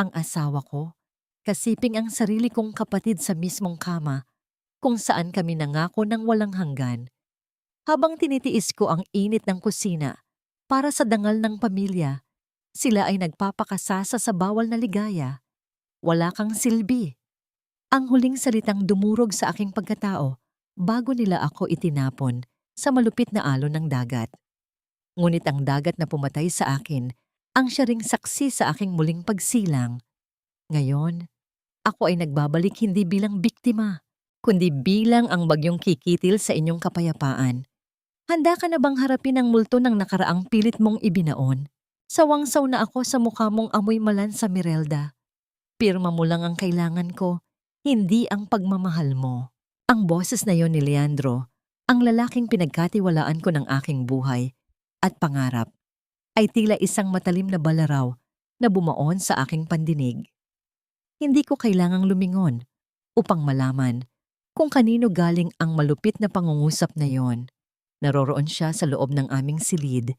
Ang asawa ko, kasiping ang sarili kong kapatid sa mismong kama kung saan kami nangako ng walang hanggan. Habang tinitiis ko ang init ng kusina para sa dangal ng pamilya, sila ay nagpapakasasa sa bawal na ligaya. Wala kang silbi. Ang huling salitang dumurog sa aking pagkatao bago nila ako itinapon sa malupit na alon ng dagat. Ngunit ang dagat na pumatay sa akin ang siya ring saksi sa aking muling pagsilang. Ngayon, ako ay nagbabalik hindi bilang biktima, kundi bilang ang bagyong kikitil sa inyong kapayapaan. Handa ka na bang harapin ang multo ng nakaraang pilit mong ibinaon? Sawang-saw na ako sa mukha mong amoy malan sa Mirelda. Pirma mo lang ang kailangan ko, hindi ang pagmamahal mo. Ang boses na yon ni Leandro, ang lalaking pinagkatiwalaan ko ng aking buhay at pangarap, ay tila isang matalim na balaraw na bumaon sa aking pandinig. Hindi ko kailangang lumingon upang malaman kung kanino galing ang malupit na pangungusap na yon. Naroroon siya sa loob ng aming silid,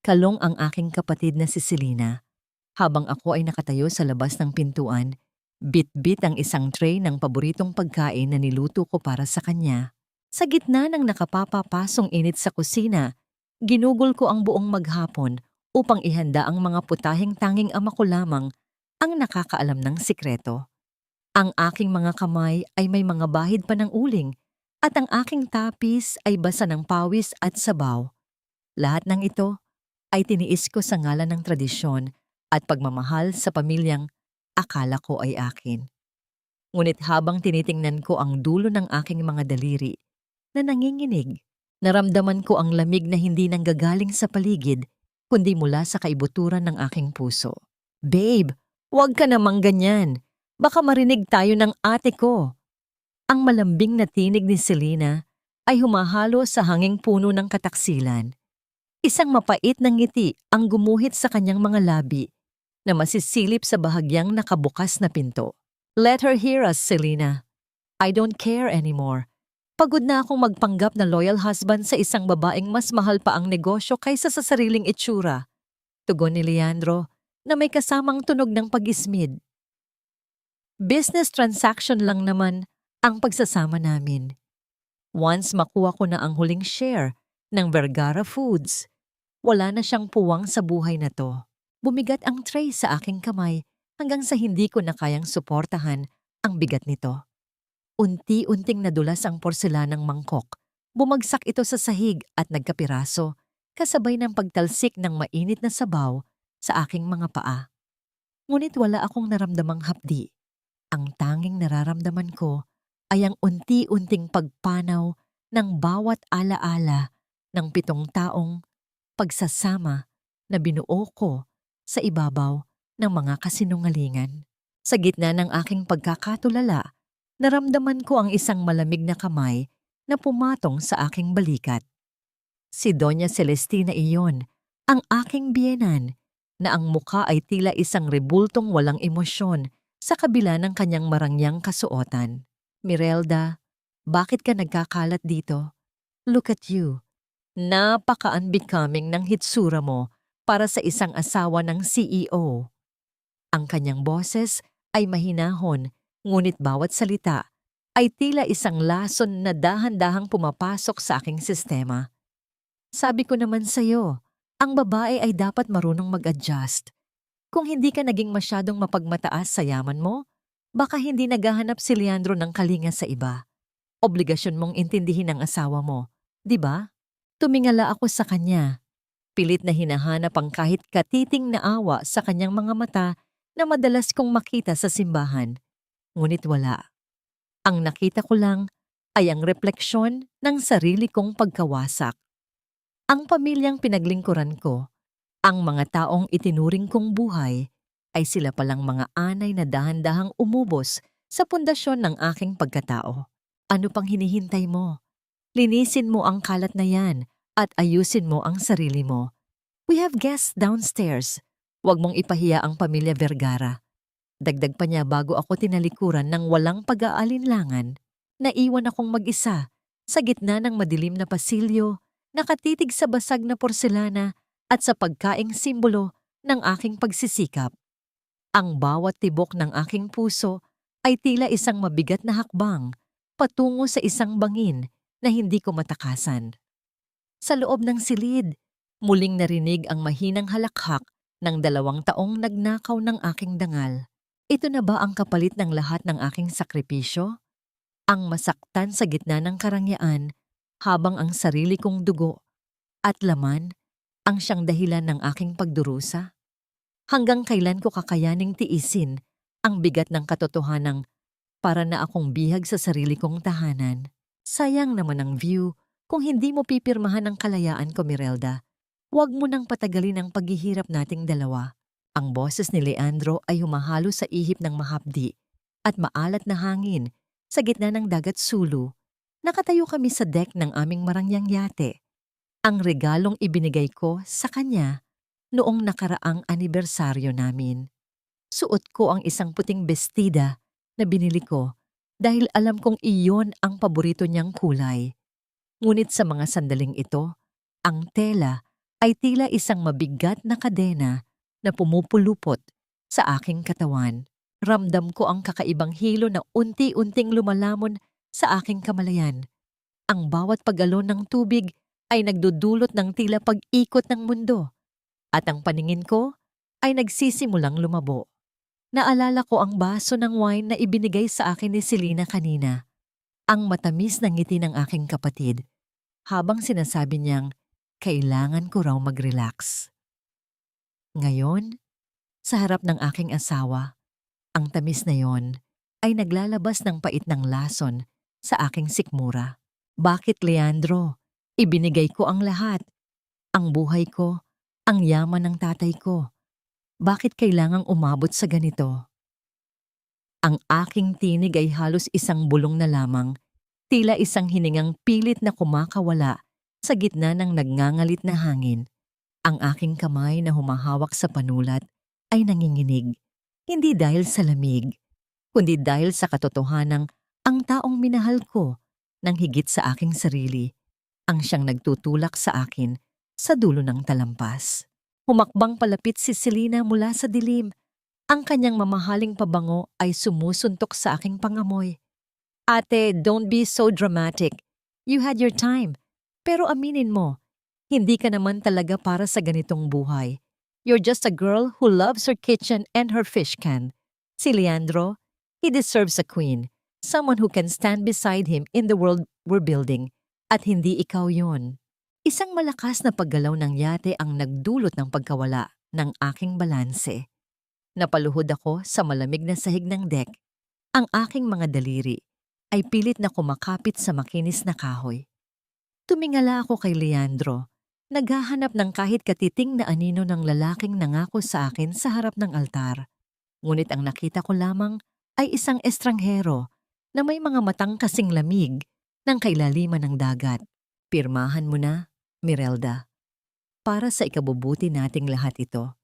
kalong ang aking kapatid na si Selena. Habang ako ay nakatayo sa labas ng pintuan, bit-bit ang isang tray ng paboritong pagkain na niluto ko para sa kanya. Sa gitna ng nakapapapasong init sa kusina, ginugol ko ang buong maghapon upang ihanda ang mga putaheng tanging ama ko lamang ang nakakaalam ng sikreto. Ang aking mga kamay ay may mga bahid pa ng uling at ang aking tapis ay basa ng pawis at sabaw. Lahat ng ito ay tiniis ko sa ngalan ng tradisyon at pagmamahal sa pamilyang akala ko ay akin. Ngunit habang tinitingnan ko ang dulo ng aking mga daliri na nanginginig, naramdaman ko ang lamig na hindi nanggagaling sa paligid kundi mula sa kaibuturan ng aking puso. Babe, huwag ka namang ganyan. Baka marinig tayo ng ate ko. Ang malambing na tinig ni Selena ay humahalo sa hanging puno ng kataksilan. Isang mapait na ngiti ang gumuhit sa kanyang mga labi na masisilip sa bahagyang nakabukas na pinto. Let her hear us, Selena. I don't care anymore. Pagod na akong magpanggap na loyal husband sa isang babaeng mas mahal pa ang negosyo kaysa sa sariling itsura. Tugon ni Leandro na may kasamang tunog ng pag-ismid. Business transaction lang naman ang pagsasama namin. Once makuha ko na ang huling share ng Vergara Foods, wala na siyang puwang sa buhay na to. Bumigat ang tray sa aking kamay hanggang sa hindi ko na kayang suportahan ang bigat nito. Unti-unting nadulas ang porselanang mangkok. Bumagsak ito sa sahig at nagkapiraso, kasabay ng pagtalsik ng mainit na sabaw sa aking mga paa. Ngunit wala akong naramdamang hapdi. Ang tanging nararamdaman ko ay ang unti-unting pagpanaw ng bawat alaala ng 7 taong pagsasama na binuo ko sa ibabaw ng mga kasinungalingan. Sa gitna ng aking pagkakatulala, naramdaman ko ang isang malamig na kamay na pumatong sa aking balikat. Si Doña Celestina iyon, ang aking biyenan, na ang muka ay tila isang rebultong walang emosyon sa kabila ng kanyang marangyang kasuotan. Mirelda, bakit ka nagkakalat dito? Look at you. Napaka-unbecoming ng hitsura mo para sa isang asawa ng CEO. Ang kanyang boses ay mahinahon, ngunit bawat salita ay tila isang lason na dahan-dahang pumapasok sa aking sistema. Sabi ko naman sa'yo, ang babae ay dapat marunong mag-adjust. Kung hindi ka naging masyadong mapagmataas sa yaman mo, baka hindi naghahanap si Leandro ng kalinga sa iba. Obligasyon mong intindihin ang asawa mo, di ba? Tumingala ako sa kanya. Pilit na hinahanap ang kahit katiting na awa sa kanyang mga mata na madalas kong makita sa simbahan. Ngunit wala. Ang nakita ko lang ay ang refleksyon ng sarili kong pagkawasak. Ang pamilyang pinaglingkuran ko, ang mga taong itinuring kong buhay, ay sila palang mga anay na dahan-dahang umubos sa pundasyon ng aking pagkatao. Ano pang hinihintay mo? Linisin mo ang kalat na yan at ayusin mo ang sarili mo. We have guests downstairs. Huwag mong ipahiya ang pamilya Vergara. Dagdag pa niya bago ako tinalikuran ng walang pag-aalinlangan. Naiwan akong mag-isa sa gitna ng madilim na pasilyo, nakatitig sa basag na porselana at sa pagkaing simbolo ng aking pagsisikap. Ang bawat tibok ng aking puso ay tila isang mabigat na hakbang patungo sa isang bangin na hindi ko matakasan. Sa loob ng silid, muling narinig ang mahinang halakhak ng 2 taong nagnakaw ng aking dangal. Ito na ba ang kapalit ng lahat ng aking sakripisyo? Ang masaktan sa gitna ng karangyaan habang ang sarili kong dugo at laman ang siyang dahilan ng aking pagdurusa? Hanggang kailan ko kakayaning tiisin ang bigat ng katotohanang para na akong bihag sa sarili kong tahanan? Sayang naman ang view kung hindi mo pipirmahan ang kalayaan ko, Mirelda. Huwag mo nang patagalin ang paghihirap nating dalawa. Ang boses ni Leandro ay humahalo sa ihip ng mahapdi at maalat na hangin sa gitna ng dagat Sulu. Nakatayo kami sa deck ng aming marangyang yate. Ang regalong ibinigay ko sa kanya noong nakaraang anibersaryo namin. Suot ko ang isang puting bestida na binili ko dahil alam kong iyon ang paborito niyang kulay. Ngunit sa mga sandaling ito, ang tela ay tila isang mabigat na kadena na pumupulupot sa aking katawan. Ramdam ko ang kakaibang hilo na unti-unting lumalamon sa aking kamalayan. Ang bawat pag-alon ng tubig ay nagdudulot ng tila pag-ikot ng mundo. At ang paningin ko ay nagsisimulang lumabo. Naalala ko ang baso ng wine na ibinigay sa akin ni Selena kanina. Ang matamis na ngiti ng aking kapatid habang sinasabi niyang kailangan ko raw mag-relax. Ngayon, sa harap ng aking asawa, ang tamis na yon ay naglalabas ng pait ng lason sa aking sikmura. Bakit, Leandro? Ibinigay ko ang lahat. Ang buhay ko, ang yaman ng tatay ko. Bakit kailangang umabot sa ganito? Ang aking tinig ay halos isang bulong na lamang, tila isang hiningang pilit na kumakawala sa gitna ng nagngangalit na hangin. Ang aking kamay na humahawak sa panulat ay nanginginig, hindi dahil sa lamig, kundi dahil sa katotohanang ang taong minahal ko nang higit sa aking sarili, ang siyang nagtutulak sa akin sa dulo ng talampas. Humakbang palapit si Selena mula sa dilim. Ang kanyang mamahaling pabango ay sumusuntok sa aking pangamoy. Ate, don't be so dramatic. You had your time. Pero aminin mo, hindi ka naman talaga para sa ganitong buhay. You're just a girl who loves her kitchen and her fish can. Si Leandro, he deserves a queen. Someone who can stand beside him in the world we're building. At hindi ikaw yon. Isang malakas na paggalaw ng yate ang nagdulot ng pagkawala ng aking balanse. Napaluhod ako sa malamig na sahig ng deck. Ang aking mga daliri ay pilit na kumakapit sa makinis na kahoy. Tumingala ako kay Leandro, naghahanap ng kahit katiting na anino ng lalaking nangako sa akin sa harap ng altar. Ngunit ang nakita ko lamang ay isang estranghero na may mga matang kasing lamig ng kailaliman ng dagat. Pirmahan mo na, Mirelda. Para sa ikabubuti nating lahat ito.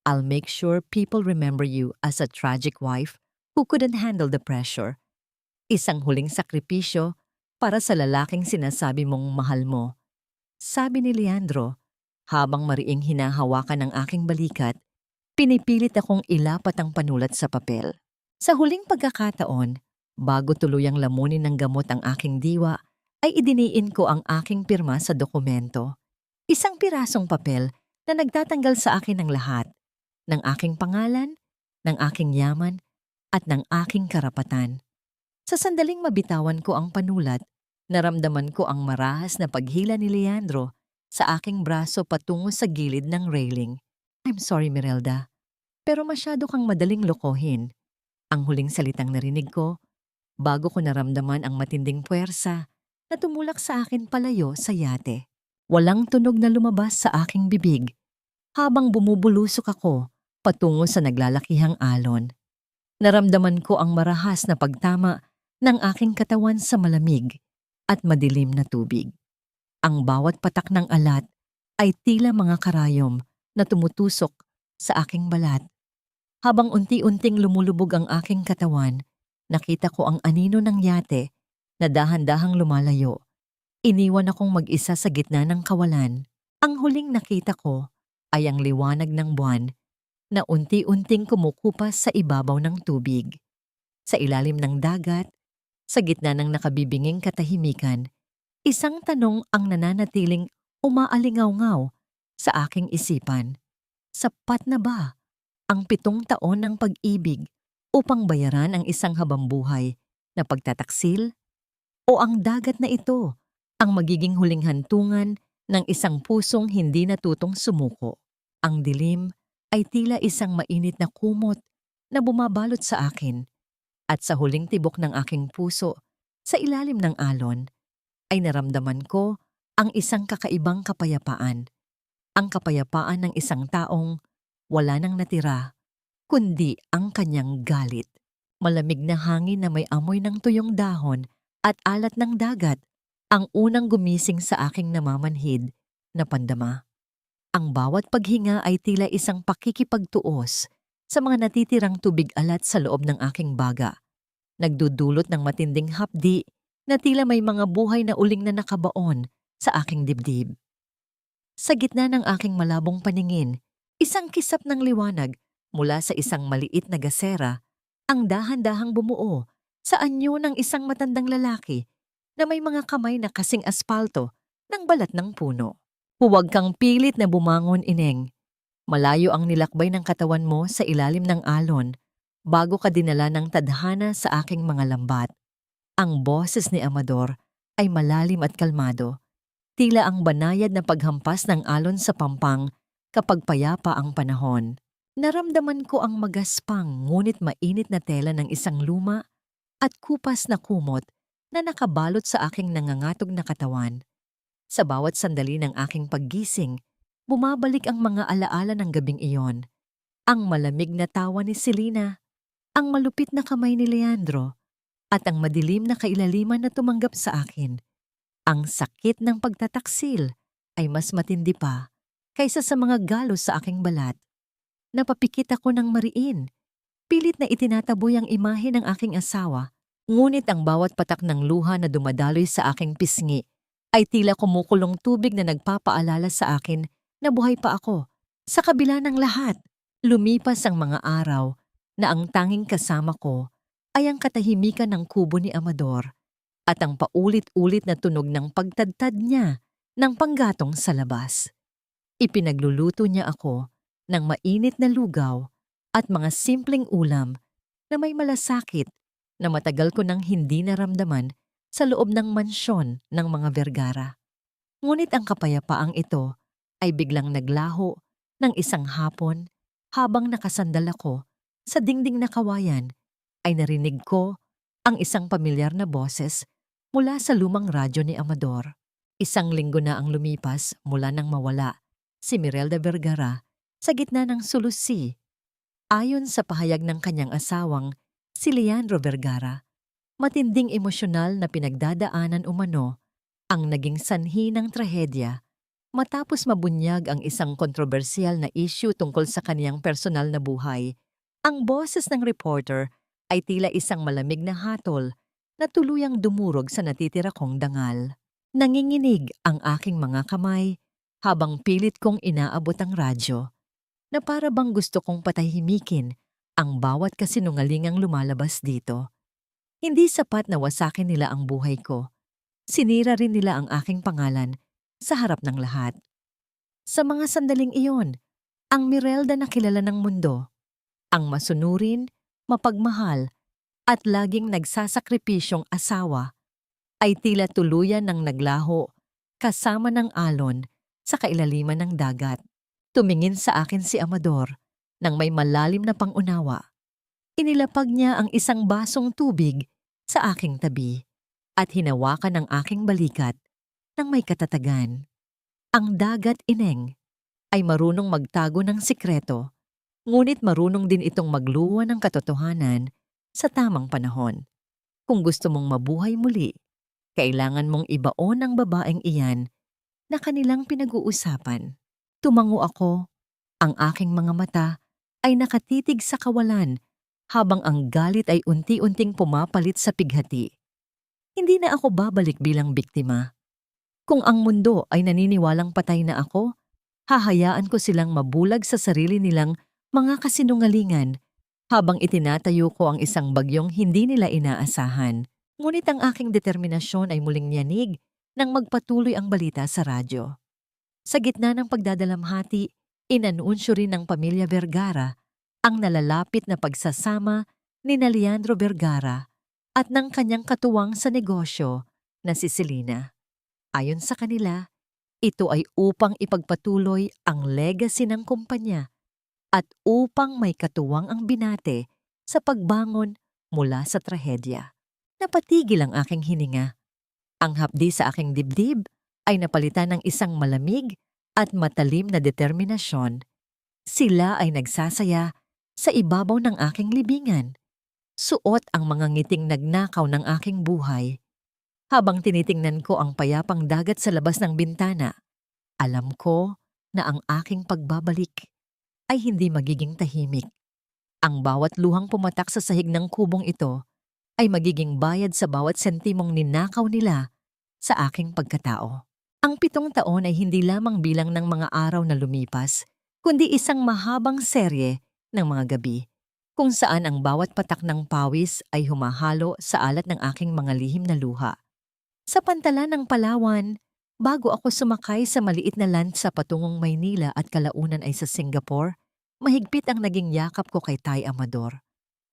I'll make sure people remember you as a tragic wife who couldn't handle the pressure. Isang huling sakripisyo para sa lalaking sinasabi mong mahal mo. Sabi ni Leandro, habang mariing hinahawakan ng aking balikat, pinipilit akong ilapat ang panulat sa papel. Sa huling pagkakataon, bago tuluyang lamunin ng gamot ang aking diwa, ay idiniin ko ang aking pirma sa dokumento. Isang pirasong papel na nagtatanggal sa akin ng lahat, ng aking pangalan, ng aking yaman, at ng aking karapatan. Sa sandaling mabitawan ko ang panulat, naramdaman ko ang marahas na paghila ni Leandro sa aking braso patungo sa gilid ng railing. I'm sorry, Mirelda, pero masyado kang madaling lokohin. Ang huling salitang narinig ko, bago ko naramdaman ang matinding puwersa na tumulak sa akin palayo sa yate. Walang tunog na lumabas sa aking bibig habang bumubulusok ako patungo sa naglalakihang alon. Naramdaman ko ang marahas na pagtama ng aking katawan sa malamig at madilim na tubig. Ang bawat patak ng alat ay tila mga karayom na tumutusok sa aking balat. Habang unti-unting lumulubog ang aking katawan, nakita ko ang anino ng yate na dahan-dahang lumalayo. Iniwan akong mag-isa sa gitna ng kawalan. Ang huling nakita ko ay ang liwanag ng buwan na unti-unting kumukupas sa ibabaw ng tubig. Sa ilalim ng dagat, sa gitna ng nakabibinging katahimikan, isang tanong ang nananatiling umaalingaw-ngaw sa aking isipan. Sapat na ba ang 7 taon ng pag-ibig upang bayaran ang isang habambuhay na pagtataksil? O ang dagat na ito ang magiging huling hantungan ng isang pusong hindi natutong sumuko? Ang dilim ay tila isang mainit na kumot na bumabalot sa akin, at sa huling tibok ng aking puso, sa ilalim ng alon, ay naramdaman ko ang isang kakaibang kapayapaan. Ang kapayapaan ng isang taong wala nang natira, kundi ang kanyang galit. Malamig na hangin na may amoy ng tuyong dahon at alat ng dagat ang unang gumising sa aking namamanhid na pandama. Ang bawat paghinga ay tila isang pakikipagtuos sa mga natitirang tubig alat sa loob ng aking baga. Nagdudulot ng matinding hapdi na tila may mga buhay na uling na nakabaon sa aking dibdib. Sa gitna ng aking malabong paningin, isang kisap ng liwanag mula sa isang maliit na gasera ang dahan-dahang bumuo sa anyo ng isang matandang lalaki na may mga kamay na kasing aspalto ng balat ng puno. Huwag kang pilit na bumangon, Ineng. Malayo ang nilakbay ng katawan mo sa ilalim ng alon bago ka dinala ng tadhana sa aking mga lambat. Ang boses ni Amador ay malalim at kalmado, tila ang banayad na paghampas ng alon sa pampang kapag payapa ang panahon. Naramdaman ko ang magaspang ngunit mainit na tela ng isang luma at kupas na kumot na nakabalot sa aking nangangatog na katawan. Sa bawat sandali ng aking paggising, bumabalik ang mga alaala ng gabing iyon. Ang malamig na tawa ni Selena, ang malupit na kamay ni Leandro, at ang madilim na kailaliman na tumanggap sa akin. Ang sakit ng pagtataksil ay mas matindi pa kaysa sa mga galos sa aking balat. Napapikit ako ng mariin. Pilit na itinataboy ang imahe ng aking asawa, ngunit ang bawat patak ng luha na dumadaloy sa aking pisngi ay tila kumukulong tubig na nagpapaalala sa akin na buhay pa ako. Sa kabila ng lahat, lumipas ang mga araw na ang tanging kasama ko ay ang katahimikan ng kubo ni Amador at ang paulit-ulit na tunog ng pagtadtad niya ng panggatong sa labas. Ipinagluluto niya ako ng mainit na lugaw at mga simpleng ulam na may malasakit na matagal ko nang hindi naramdaman sa loob ng mansyon ng mga Vergara. Ngunit ang kapayapaang ito ay biglang naglaho ng isang hapon habang nakasandal ako sa dingding na kawayan ay narinig ko ang isang pamilyar na boses mula sa lumang radyo ni Amador. Isang linggo na ang lumipas mula nang mawala si Mirelda Vergara sa gitna ng sulusi. Ayon sa pahayag ng kanyang asawang, si Leandro Vergara, matinding emosyonal na pinagdadaanan umano ang naging sanhi ng trahedya matapos mabunyag ang isang kontrobersyal na issue tungkol sa kaniyang personal na buhay. Ang boses ng reporter ay tila isang malamig na hatol na tuluyang dumurog sa natitira kong dangal. Nanginginig ang aking mga kamay habang pilit kong inaabot ang radyo, na para bang gusto kong patahimikin ang bawat kasinungalingang lumalabas dito. Hindi sapat na wasakin nila ang buhay ko. Sinira rin nila ang aking pangalan sa harap ng lahat. Sa mga sandaling iyon, ang Mirelda na kilala ng mundo, ang masunurin, mapagmahal, at laging nagsasakripisyong asawa, ay tila tuluyan ng naglaho kasama ng alon sa kailaliman ng dagat. Tumingin sa akin si Amador nang may malalim na pangunawa. Inilapag niya ang isang basong tubig sa aking tabi at hinawakan ang aking balikat nang may katatagan. Ang dagat, Ineng, ay marunong magtago ng sikreto, ngunit marunong din itong magluwa ng katotohanan sa tamang panahon. Kung gusto mong mabuhay muli, kailangan mong ibaon ang babaeng iyan na kanilang pinag-uusapan. Tumango ako, ang aking mga mata ay nakatitig sa kawalan habang ang galit ay unti-unting pumapalit sa pighati. Hindi na ako babalik bilang biktima. Kung ang mundo ay naniniwalang patay na ako, hahayaan ko silang mabulag sa sarili nilang Mga kasinungalingan habang itinatayo ko ang isang bagyong hindi nila inaasahan. Ngunit ang aking determinasyon ay muling yanig nang magpatuloy ang balita sa radyo. Sa gitna ng pagdadalamhati, inanunsyo rin ng pamilya Vergara ang nalalapit na pagsasama ni Leandro Vergara at ng kanyang katuwang sa negosyo na si Selena. Ayon sa kanila, ito ay upang ipagpatuloy ang legacy ng kumpanya at upang may katuwang ang binate sa pagbangon mula sa trahedya. Napatigil ang aking hininga. Ang hapdi sa aking dibdib ay napalitan ng isang malamig at matalim na determinasyon. Sila ay nagsasaya sa ibabaw ng aking libingan. Suot ang mga ngiting nagnakaw ng aking buhay. Habang tinitingnan ko ang payapang dagat sa labas ng bintana, alam ko na ang aking pagbabalik ay hindi magiging tahimik. Ang bawat luhang pumatak sa sahig ng kubong ito ay magiging bayad sa bawat sentimong ninakaw nila sa aking pagkatao. Ang 7 taon ay hindi lamang bilang ng mga araw na lumipas, kundi isang mahabang serye ng mga gabi, kung saan ang bawat patak ng pawis ay humahalo sa alat ng aking mga lihim na luha. Sa pantalan ng Palawan, bago ako sumakay sa maliit na lansa patungong Maynila at kalaunan ay sa Singapore, mahigpit ang naging yakap ko kay Tay Amador.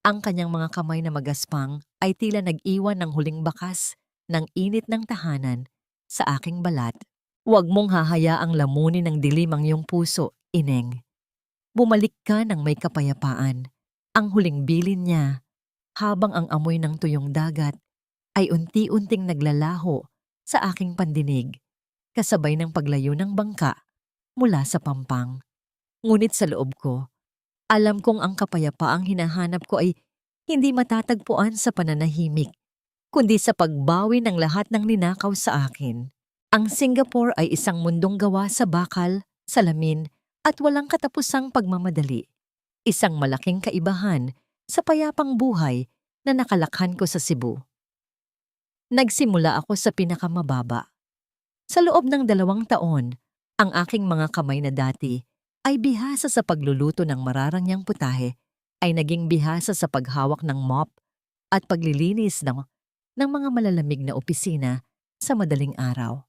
Ang kanyang mga kamay na magaspang ay tila nag-iwan ng huling bakas ng init ng tahanan sa aking balat. Huwag mong hahayaang lamunin ng dilim ang iyong puso, Ineng. Bumalik ka ng may kapayapaan. Ang huling bilin niya, habang ang amoy ng tuyong dagat ay unti-unting naglalaho sa aking pandinig, kasabay ng paglayo ng bangka mula sa pampang. Ngunit sa loob ko, alam kong ang kapayapaang hinahanap ko ay hindi matatagpuan sa pananahimik, kundi sa pagbawi ng lahat ng ninakaw sa akin. Ang Singapore ay isang mundong gawa sa bakal, salamin, at walang katapusang pagmamadali. Isang malaking kaibahan sa payapang buhay na nakalakhan ko sa Cebu. Nagsimula ako sa pinakamababa. Sa loob ng 2 taon, ang aking mga kamay na dati ay bihasa sa pagluluto ng mararangyang putahe ay naging bihasa sa paghawak ng mop at paglilinis ng mga malalamig na opisina sa madaling araw.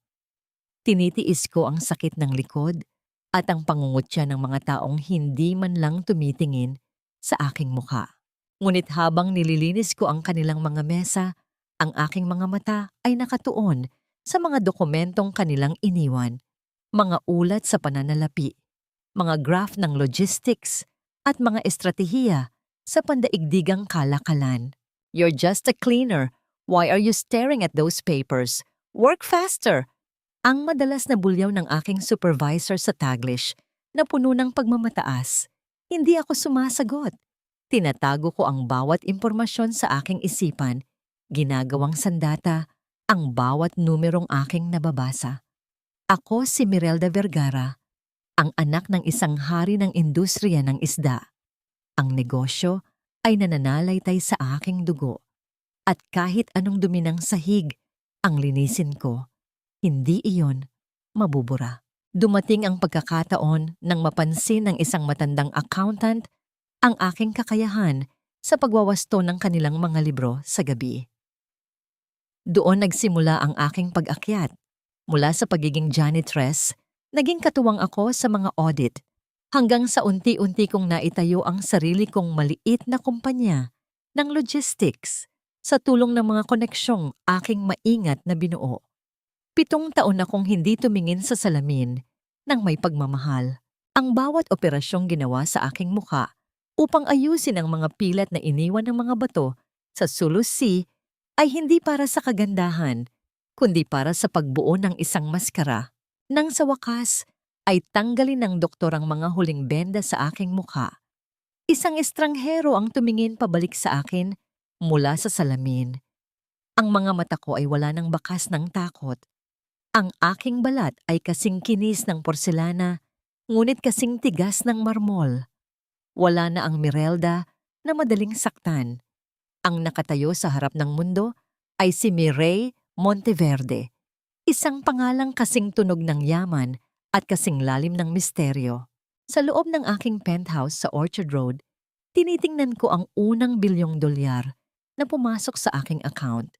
Tinitiis ko ang sakit ng likod at ang pangungutya ng mga taong hindi man lang tumitingin sa aking mukha. Ngunit habang nililinis ko ang kanilang mga mesa, ang aking mga mata ay nakatuon sa mga dokumentong kanilang iniwan, mga ulat sa pananalapi, mga graph ng logistics, at mga estratehiya sa pandaigdigang kalakalan. You're just a cleaner. Why are you staring at those papers? Work faster! Ang madalas na bulyaw ng aking supervisor sa Taglish na puno ng pagmamataas. Hindi ako sumasagot. Tinatago ko ang bawat impormasyon sa aking isipan, ginagawang sandata ang bawat numerong aking nababasa. Ako si Mirelda Vergara, ang anak ng isang hari ng industriya ng isda. Ang negosyo ay nananalaytay sa aking dugo. At kahit anong dumi ng sahig ang linisin ko, hindi iyon mabubura. Dumating ang pagkakataon nang mapansin ng isang matandang accountant ang aking kakayahan sa pagwawasto ng kanilang mga libro sa gabi. Doon nagsimula ang aking pag-akyat. Mula sa pagiging janitress, naging katuwang ako sa mga audit, hanggang sa unti-unti kong naitayo ang sarili kong maliit na kumpanya ng logistics sa tulong ng mga koneksyong aking maingat na binuo. 7 taon akong hindi tumingin sa salamin ng may pagmamahal. Ang bawat operasyong ginawa sa aking mukha upang ayusin ang mga pilat na iniwan ng mga bato sa Sulu Sea ay hindi para sa kagandahan, kundi para sa pagbuo ng isang maskara. Nang sa wakas ay tanggalin ng doktor ang mga huling benda sa aking mukha. Isang estranghero ang tumingin pabalik sa akin mula sa salamin. Ang mga mata ko ay wala ng bakas ng takot. Ang aking balat ay kasing kinis ng porselana, ngunit kasing tigas ng marmol. Wala na ang Mirelda na madaling saktan. Ang nakatayo sa harap ng mundo ay si Mireille Monteverde, isang pangalang kasing tunog ng yaman at kasing lalim ng misteryo. Sa loob ng aking penthouse sa Orchard Road, tinitingnan ko ang unang $1 billion na pumasok sa aking account.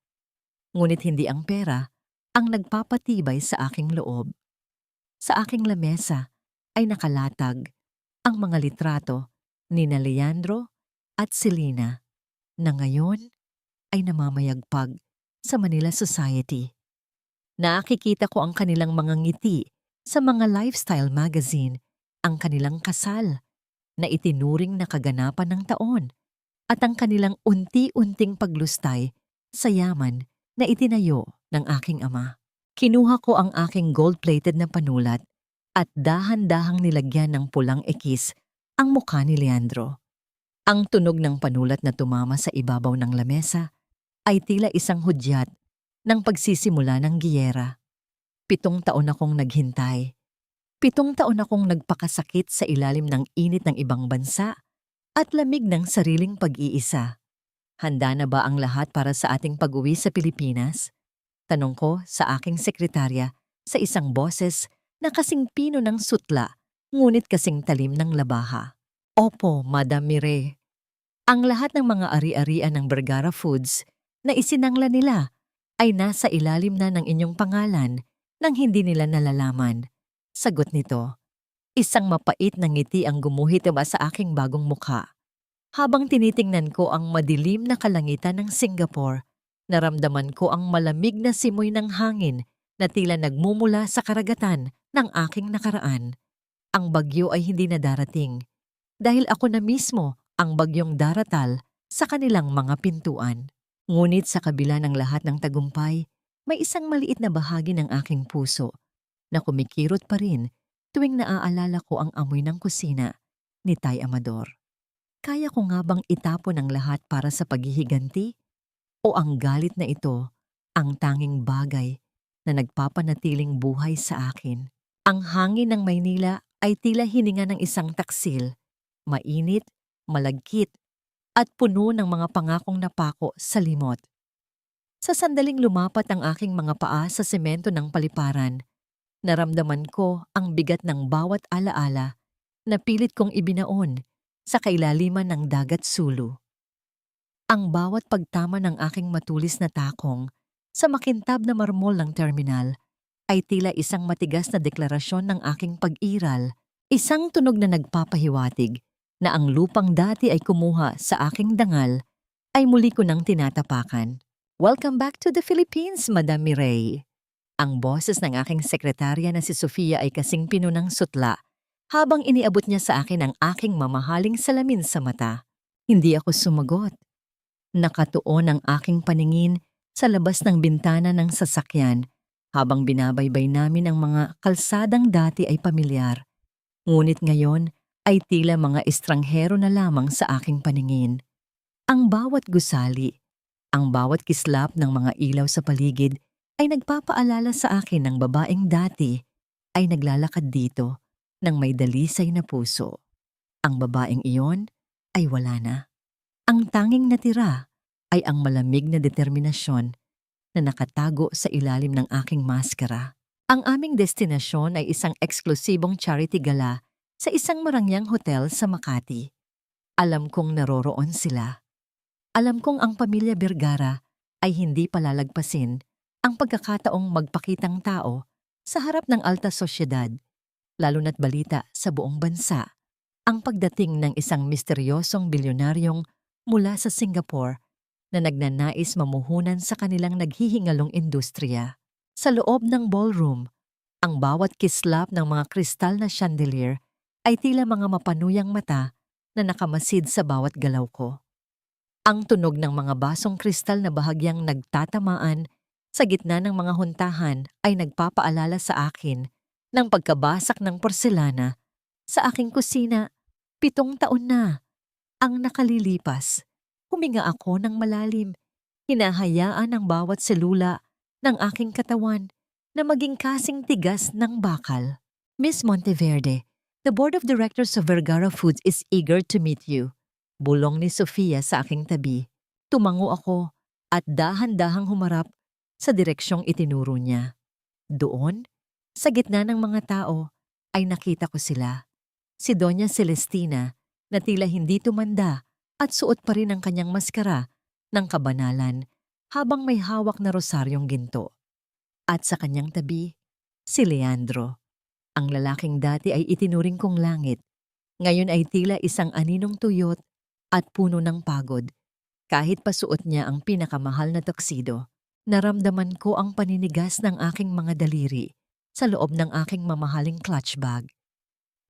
Ngunit hindi ang pera ang nagpapatibay sa aking loob. Sa aking lamesa ay nakalatag ang mga litrato ni Leandro at Selena na ngayon ay namamayagpag sa Manila Society. Nakikita ko ang kanilang mga ngiti sa mga lifestyle magazine, ang kanilang kasal na itinuring na kaganapan ng taon at ang kanilang unti-unting paglustay sa yaman na itinayo ng aking ama. Kinuha ko ang aking gold-plated na panulat at dahan-dahang nilagyan ng pulang ekis ang mukha ni Leandro. Ang tunog ng panulat na tumama sa ibabaw ng lamesa ay tila isang hudyat ng pagsisimula ng giyera. 7 taon akong naghintay. 7 taon akong nagpakasakit sa ilalim ng init ng ibang bansa at lamig ng sariling pag-iisa. Handa na ba ang lahat para sa ating pag-uwi sa Pilipinas? Tanong ko sa aking sekretarya sa isang boses na kasing pino ng sutla, ngunit kasing talim ng labaha. Opo, Madam Mire. Ang lahat ng mga ari-arian ng Vergara Foods na isinangla nila ay nasa ilalim na ng inyong pangalan nang hindi nila nalalaman. Sagot nito, isang mapait na ngiti ang gumuhit sa aking bagong mukha. Habang tinitingnan ko ang madilim na kalangitan ng Singapore, naramdaman ko ang malamig na simoy ng hangin na tila nagmumula sa karagatan ng aking nakaraan. Ang bagyo ay hindi na darating dahil ako na mismo ang bagyong daratal sa kanilang mga pintuan. Ngunit sa kabila ng lahat ng tagumpay, may isang maliit na bahagi ng aking puso na kumikirot pa rin tuwing naaalala ko ang amoy ng kusina ni Tay Amador. Kaya ko nga bang itapon ang lahat para sa paghihiganti? O ang galit na ito ang tanging bagay na nagpapanatiling buhay sa akin? Ang hangin ng Maynila ay tila hininga ng isang taksil, mainit, malagkit, at puno ng mga pangakong napako sa limot. Sa sandaling lumapat ang aking mga paa sa semento ng paliparan, naramdaman ko ang bigat ng bawat alaala na pilit kong ibinaon sa kailaliman ng dagat Sulu. Ang bawat pagtama ng aking matulis na takong sa makintab na marmol ng terminal ay tila isang matigas na deklarasyon ng aking pag-iral, isang tunog na nagpapahiwatig na ang lupang dati ay kumuha sa aking dangal ay muli ko nang tinatapakan. Welcome back to the Philippines, Madam Mireille. Ang boses ng aking sekretarya na si Sofia ay kasing pino ng sutla habang iniabot niya sa akin ang aking mamahaling salamin sa mata. Hindi ako sumagot. Nakatuon ang aking paningin sa labas ng bintana ng sasakyan habang binabaybay namin ang mga kalsadang dati ay pamilyar. Ngunit ngayon ay tila mga estranghero na lamang sa aking paningin. Ang bawat gusali, ang bawat kislap ng mga ilaw sa paligid ay nagpapaalala sa akin ng babaeng dati ay naglalakad dito ng may dalisay na puso. Ang babaeng iyon ay wala na. Ang tanging natira ay ang malamig na determinasyon na nakatago sa ilalim ng aking maskara. Ang aming destinasyon ay isang eksklusibong charity gala sa isang marangyang hotel sa Makati. Alam kong naroroon sila. Alam kong ang pamilya Vergara ay hindi palalagpasin ang pagkakataong magpakitang tao sa harap ng alta sosyedad, lalo na't balita sa buong bansa ang pagdating ng isang misteryosong bilyonaryong mula sa Singapore na nagnanais mamuhunan sa kanilang naghihingalong industriya. Sa loob ng ballroom, ang bawat kislap ng mga kristal na chandelier ay tila mga mapanuyang mata na nakamasid sa bawat galaw ko. Ang tunog ng mga basong kristal na bahagyang nagtatamaan sa gitna ng mga huntahan ay nagpapaalala sa akin ng pagkabasak ng porselana sa aking kusina. 7 taon na ang nakalilipas. Huminga ako ng malalim. Hinahayaan ang bawat selula ng aking katawan na maging kasing tigas ng bakal. Miss Monteverde, the board of directors of Vergara Foods is eager to meet you. Bulong ni Sofia sa aking tabi. Tumango ako at dahan-dahang humarap sa direksyong itinuro niya. Doon, sa gitna ng mga tao, ay nakita ko sila. Si Doña Celestina na tila hindi tumanda at suot pa rin ang kanyang maskara ng kabanalan habang may hawak na rosaryong ginto. At sa kanyang tabi, si Leandro. Ang lalaking dati ay itinuring kong langit. Ngayon ay tila isang aninong tuyot at puno ng pagod. Kahit pasuot niya ang pinakamahal na tuxedo, naramdaman ko ang paninigas ng aking mga daliri sa loob ng aking mamahaling clutch bag.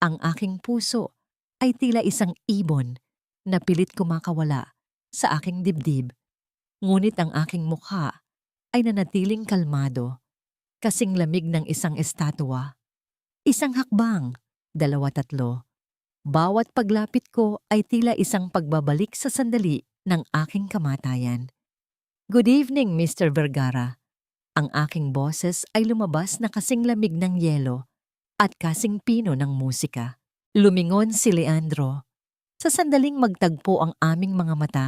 Ang aking puso ay tila isang ibon na pilit kumakawala sa aking dibdib. Ngunit ang aking mukha ay nanatiling kalmado, kasing lamig ng isang estatwa. Isang hakbang, dalawa tatlo. Bawat paglapit ko ay tila isang pagbabalik sa sandali ng aking kamatayan. Good evening, Mr. Vergara. Ang aking boses ay lumabas na kasing lamig ng yelo at kasing pino ng musika. Lumingon si Leandro. Sa sandaling magtagpo ang aming mga mata,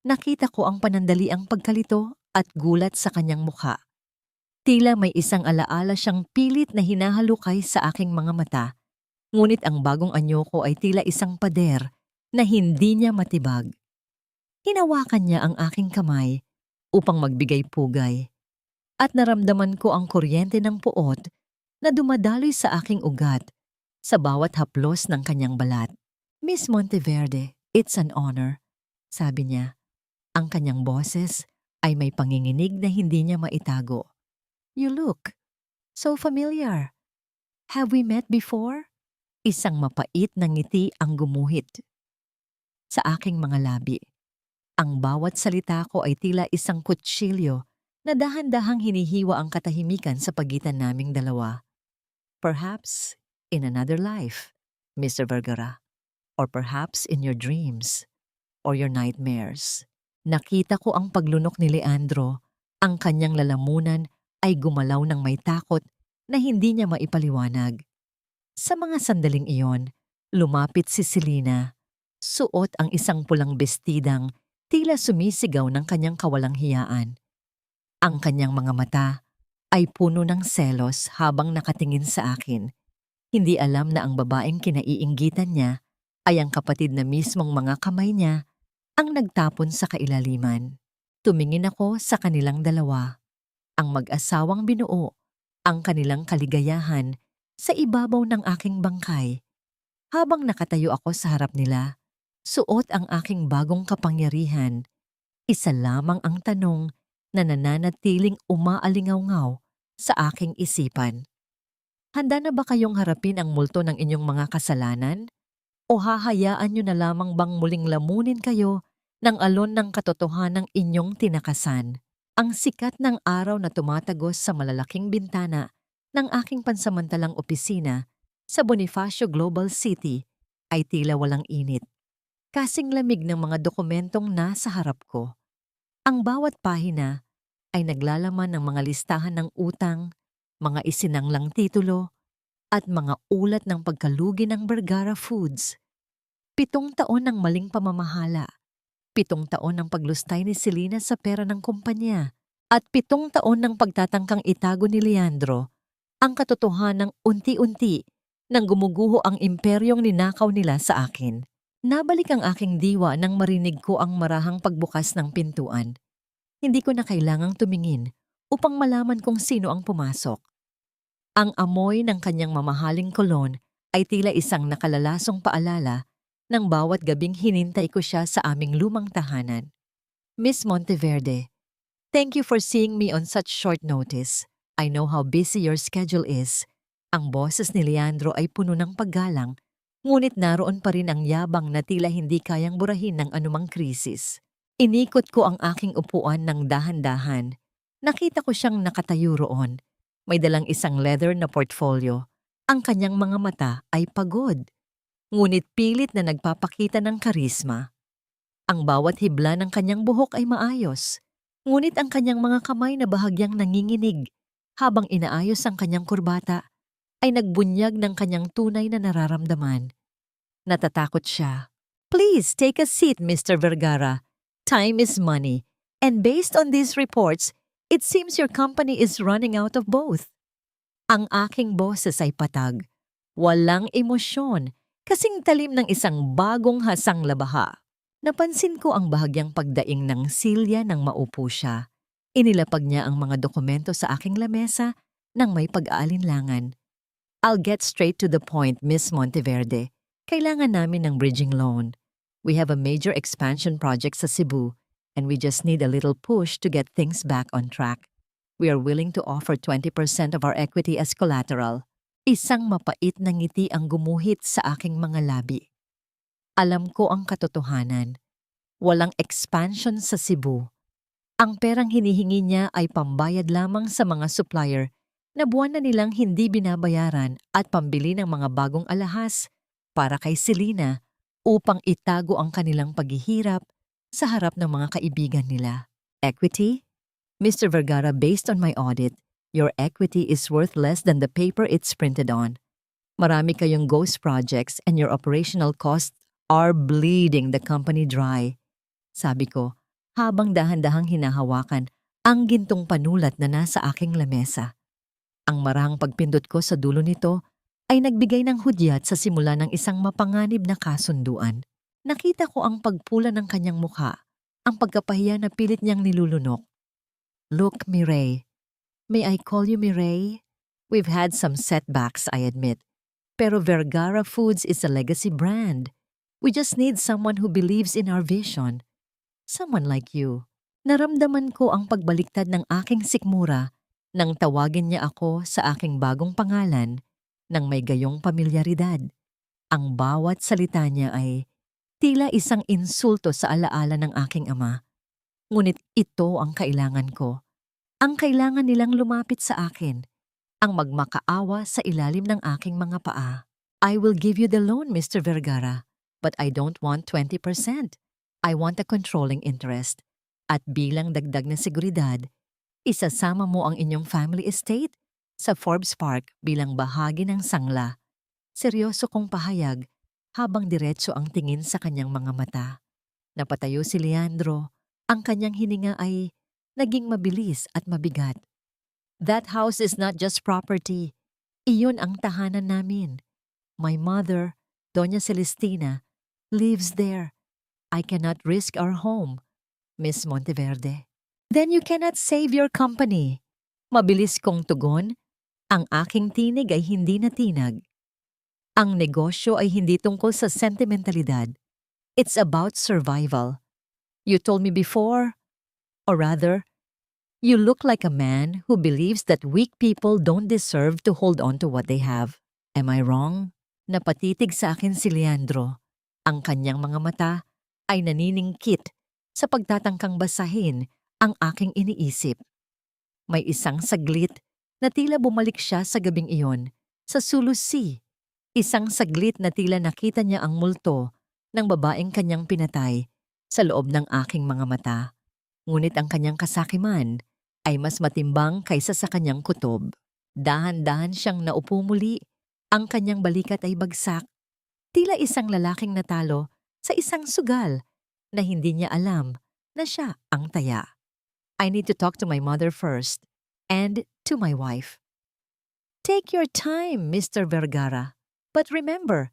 nakita ko ang panandaliang pagkalito at gulat sa kanyang mukha. Tila may isang alaala siyang pilit na hinahalukay sa aking mga mata, ngunit ang bagong anyo ko ay tila isang pader na hindi niya matibag. Hinawakan niya ang aking kamay upang magbigay pugay, at naramdaman ko ang kuryente ng puot na dumadaloy sa aking ugat sa bawat haplos ng kanyang balat. Miss Monteverde, it's an honor, sabi niya. Ang kanyang boses ay may panginginig na hindi niya maitago. You look so familiar. Have we met before? Isang mapait na ngiti ang gumuhit sa aking mga labi. Ang bawat salita ko ay tila isang kutsilyo na dahan-dahang hinihiwa ang katahimikan sa pagitan naming dalawa. Perhaps in another life, Mr. Vergara. Or perhaps in your dreams or your nightmares. Nakita ko ang paglunok ni Leandro. Ang kanyang lalamunan ay gumalaw ng may takot na hindi niya maipaliwanag. Sa mga sandaling iyon, lumapit si Selena. Suot ang isang pulang bestidang tila sumisigaw ng kanyang kawalang hiyaan. Ang kanyang mga mata ay puno ng selos habang nakatingin sa akin. Hindi alam na ang babaeng kinaiinggitan niya ay ang kapatid na mismong mga kamay niya ang nagtapon sa kailaliman. Tumingin ako sa kanilang dalawa. Ang mag-asawang binuo ang kanilang kaligayahan sa ibabaw ng aking bangkay. Habang nakatayo ako sa harap nila, suot ang aking bagong kapangyarihan. Isa lamang ang tanong na nananatiling umaalingaw-ngaw sa aking isipan. Handa na ba kayong harapin ang multo ng inyong mga kasalanan? O hahayaan nyo na lamang bang muling lamunin kayo ng alon ng katotohanang inyong tinakasan? Ang sikat ng araw na tumatagos sa malalaking bintana ng aking pansamantalang opisina sa Bonifacio Global City ay tila walang init. Kasing lamig ng mga dokumentong nasa harap ko. Ang bawat pahina ay naglalaman ng mga listahan ng utang, mga isinanglang titulo, at mga ulat ng pagkalugi ng Vergara Foods. 7 taon ng maling pamamahala, 7 taon ng paglustay ni Selena sa pera ng kumpanya, at 7 taon ng pagtatangkang itago ni Leandro ang katotohanang unti-unti nang gumuguho ang imperyong ninakaw nila sa akin. Nabalik ang aking diwa nang marinig ko ang marahang pagbukas ng pintuan. Hindi ko na kailangang tumingin upang malaman kung sino ang pumasok. Ang amoy ng kanyang mamahaling kolon ay tila isang nakalalasong paalala ng bawat gabing hinintay ko siya sa aming lumang tahanan. Miss Monteverde, thank you for seeing me on such short notice. I know how busy your schedule is. Ang boses ni Leandro ay puno ng paggalang, ngunit naroon pa rin ang yabang na tila hindi kayang burahin ng anumang krisis. Inikot ko ang aking upuan ng dahan-dahan. Nakita ko siyang nakatayo roon. May dalang isang leather na portfolio. Ang kanyang mga mata ay pagod, ngunit pilit na nagpapakita ng karisma. Ang bawat hibla ng kanyang buhok ay maayos, ngunit ang kanyang mga kamay na bahagyang nanginginig habang inaayos ang kanyang kurbata ay nagbunyag ng kanyang tunay na nararamdaman. Natatakot siya. Please take a seat, Mr. Vergara. Time is money, and based on these reports, it seems your company is running out of both. Ang aking boses ay patag. Walang emosyon, kasing talim ng isang bagong hasang labaha. Napansin ko ang bahagyang pagdaing ng silya nang maupo siya. Inilapag niya ang mga dokumento sa aking lamesa nang may pag-aalinlangan. I'll get straight to the point, Miss Monteverde. Kailangan namin ng bridging loan. We have a major expansion project sa Cebu, and we just need a little push to get things back on track. We are willing to offer 20% of our equity as collateral. Isang mapait na ngiti ang gumuhit sa aking mga labi. Alam ko ang katotohanan. Walang expansion sa Cebu. Ang perang hinihingi niya ay pambayad lamang sa mga supplier na buwan na nilang hindi binabayaran at pambili ng mga bagong alahas para kay Selena upang itago ang kanilang paghihirap sa harap ng mga kaibigan nila. Equity? Mr. Vergara, based on my audit, your equity is worth less than the paper it's printed on. Marami kayong ghost projects and your operational costs are bleeding the company dry. Sabi ko, habang dahan-dahang hinahawakan ang gintong panulat na nasa aking lamesa. Ang marahang pagpindot ko sa dulo nito ay nagbigay ng hudyat sa simula ng isang mapanganib na kasunduan. Nakita ko ang pagpula ng kanyang mukha, ang pagkapahiya na pilit niyang nilulunok. Look, Mireille. May I call you Mireille? We've had some setbacks, I admit. Pero Vergara Foods is a legacy brand. We just need someone who believes in our vision. Someone like you. Naramdaman ko ang pagbaliktad ng aking sikmura nang tawagin niya ako sa aking bagong pangalan ng may gayong pamilyaridad. Ang bawat salita niya ay tila isang insulto sa alaala ng aking ama. Ngunit ito ang kailangan ko. Ang kailangan nilang lumapit sa akin. Ang magmakaawa sa ilalim ng aking mga paa. I will give you the loan, Mr. Vergara, but I don't want 20%. I want a controlling interest. At bilang dagdag na seguridad, isasama mo ang inyong family estate sa Forbes Park bilang bahagi ng sangla. Seryoso kong pahayag habang diretso ang tingin sa kanyang mga mata. Napatayo si Leandro. Ang kanyang hininga ay naging mabilis at mabigat. That house is not just property. Iyon ang tahanan namin. My mother, Doña Celestina, lives there. I cannot risk our home, Miss Monteverde. Then you cannot save your company. Mabilis kong tugon, ang aking tinig ay hindi natinag. Ang negosyo ay hindi tungkol sa sentimentalidad. It's about survival. You told me before, or rather, you look like a man who believes that weak people don't deserve to hold on to what they have. Am I wrong? Napatitig sa akin si Leandro. Ang kanyang mga mata ay naniningkit sa pagtatangkang basahin ang aking iniisip. May isang saglit na tila bumalik siya sa gabing iyon, sa Sulu Sea. Isang saglit na tila nakita niya ang multo ng babaeng kanyang pinatay sa loob ng aking mga mata. Ngunit ang kanyang kasakiman ay mas matimbang kaysa sa kanyang kutob. Dahan-dahan siyang naupo muli, ang kanyang balikat ay bagsak. Tila isang lalaking natalo sa isang sugal na hindi niya alam na siya ang taya. I need to talk to my mother first and to my wife. Take your time, Mr. Vergara. But remember,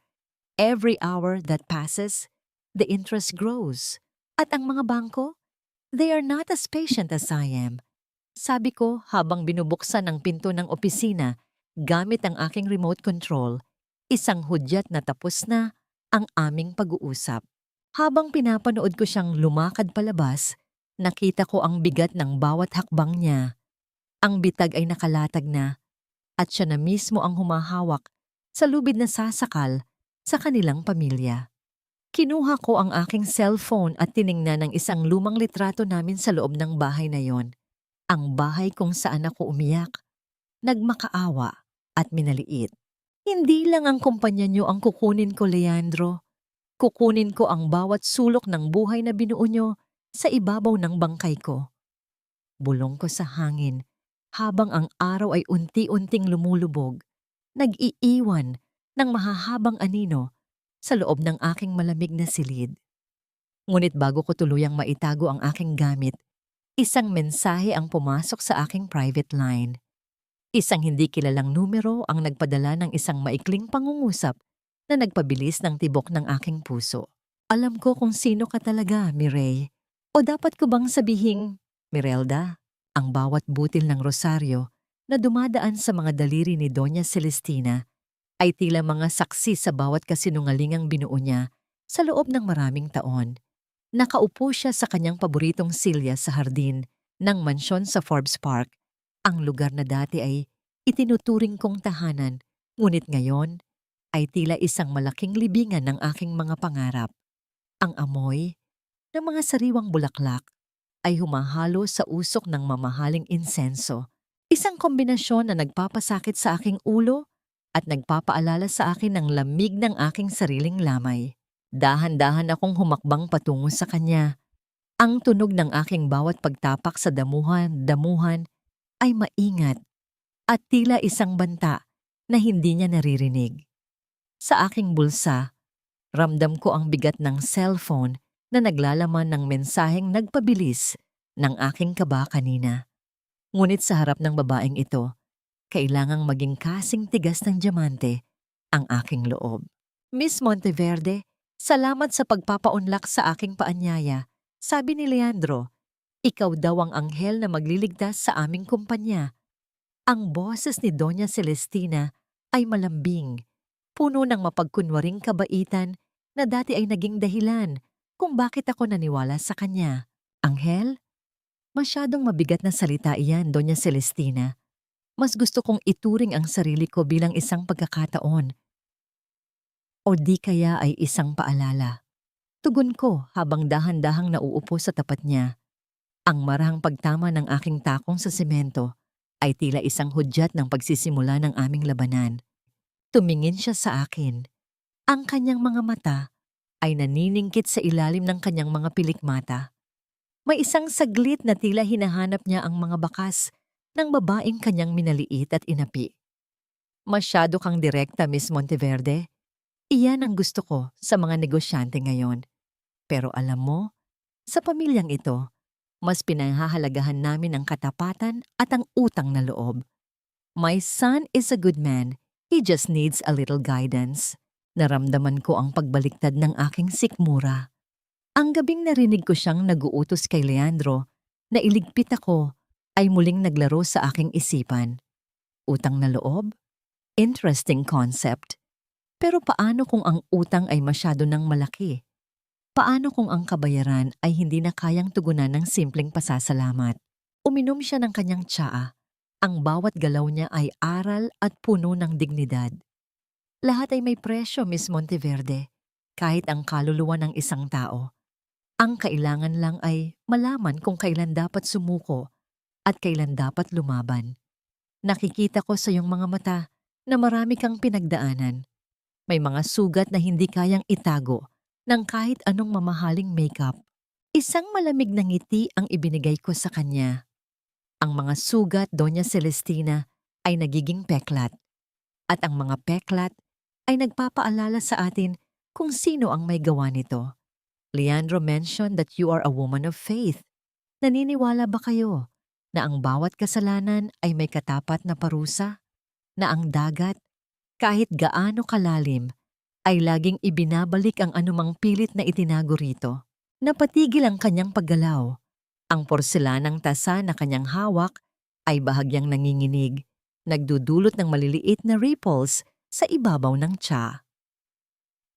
every hour that passes, the interest grows. At ang mga bangko, they are not as patient as I am. Sabi ko habang binubuksan ang pinto ng opisina gamit ang aking remote control, isang hudyat na tapos na ang aming pag-uusap. Habang pinapanood ko siyang lumakad palabas, nakita ko ang bigat ng bawat hakbang niya. Ang bitag ay nakalatag na at siya na mismo ang humahawak sa lubid na sasakal sa kanilang pamilya. Kinuha ko ang aking cellphone at tiningnan ang isang lumang litrato namin sa loob ng bahay na yon. Ang bahay kung saan ako umiyak, nagmakaawa at minaliit. Hindi lang ang kumpanya niyo ang kukunin ko, Leandro. Kukunin ko ang bawat sulok ng buhay na binuo niyo sa ibabaw ng bangkay ko. Bulong ko sa hangin habang ang araw ay unti-unting lumulubog, nag-iiwan ng mahahabang anino sa loob ng aking malamig na silid. Ngunit bago ko tuluyang maitago ang aking gamit, isang mensahe ang pumasok sa aking private line. Isang hindi kilalang numero ang nagpadala ng isang maikling pangungusap na nagpabilis ng tibok ng aking puso. Alam ko kung sino ka talaga, Mireille. O dapat ko bang sabihing, Mirelda, ang bawat butil ng rosaryo na dumadaan sa mga daliri ni Doña Celestina ay tila mga saksi sa bawat kasinungalingang binuo niya sa loob ng maraming taon. Nakaupo siya sa kanyang paboritong silya sa hardin ng mansyon sa Forbes Park. Ang lugar na dati ay itinuturing kong tahanan, ngunit ngayon ay tila isang malaking libingan ng aking mga pangarap. Ang amoy ng mga sariwang bulaklak ay humahalo sa usok ng mamahaling insenso. Isang kombinasyon na nagpapasakit sa aking ulo at nagpapaalala sa akin ng lamig ng aking sariling lamay. Dahan-dahan akong humakbang patungo sa kanya. Ang tunog ng aking bawat pagtapak sa damuhan ay maingat at tila isang banta na hindi niya naririnig. Sa aking bulsa, ramdam ko ang bigat ng cellphone na naglalaman ng mensaheng nagpabilis ng aking kaba kanina. Ngunit sa harap ng babaeng ito, kailangang maging kasing tigas ng diamante ang aking loob. Miss Monteverde, salamat sa pagpapaunlak sa aking paanyaya. Sabi ni Leandro, ikaw daw ang anghel na magliligtas sa aming kumpanya. Ang boses ni Doña Celestina ay malambing, puno ng mapagkunwaring kabaitan na dati ay naging dahilan kung bakit ako naniwala sa kanya. Anghel? Masyadong mabigat na salita iyan, Doña Celestina. Mas gusto kong ituring ang sarili ko bilang isang pagkakataon. O di kaya ay isang paalala. Tugon ko habang dahan-dahang nauupo sa tapat niya. Ang marahang pagtama ng aking takong sa semento ay tila isang hudyat ng pagsisimula ng aming labanan. Tumingin siya sa akin. Ang kanyang mga mata ay naniningkit sa ilalim ng kanyang mga pilikmata. May isang saglit na tila hinahanap niya ang mga bakas ng babaeng kanyang minaliit at inapi. Masyado kang direkta, Miss Monteverde. Iyan ang gusto ko sa mga negosyante ngayon. Pero alam mo, sa pamilyang ito, mas pinanghahalagahan namin ang katapatan at ang utang na loob. My son is a good man. He just needs a little guidance. Naramdaman ko ang pagbaliktad ng aking sikmura. Ang gabing narinig ko siyang naguutos kay Leandro na iligpit ako ay muling naglaro sa aking isipan. Utang na loob? Interesting concept. Pero paano kung ang utang ay masyado nang malaki? Paano kung ang kabayaran ay hindi na kayang tugunan ng simpleng pasasalamat? Uminom siya ng kanyang tsaa. Ang bawat galaw niya ay aral at puno ng dignidad. Lahat ay may presyo, Miss Monteverde, kahit ang kaluluwa ng isang tao. Ang kailangan lang ay malaman kung kailan dapat sumuko at kailan dapat lumaban. Nakikita ko sa iyong mga mata na marami kang pinagdaanan. May mga sugat na hindi kayang itago ng kahit anong mamahaling makeup. Isang malamig na ngiti ang ibinigay ko sa kanya. Ang mga sugat, Doña Celestina, ay nagiging peklat. At ang mga peklat ay nagpapaalala sa atin kung sino ang may gawa nito. Leandro mentioned that you are a woman of faith. Naniniwala ba kayo na ang bawat kasalanan ay may katapat na parusa? Na ang dagat, kahit gaano kalalim, ay laging ibinabalik ang anumang pilit na itinago rito? Napatigil ang kanyang paggalaw. Ang porselanang tasa na kanyang hawak ay bahagyang nanginginig, nagdudulot ng maliliit na ripples sa ibabaw ng tsa.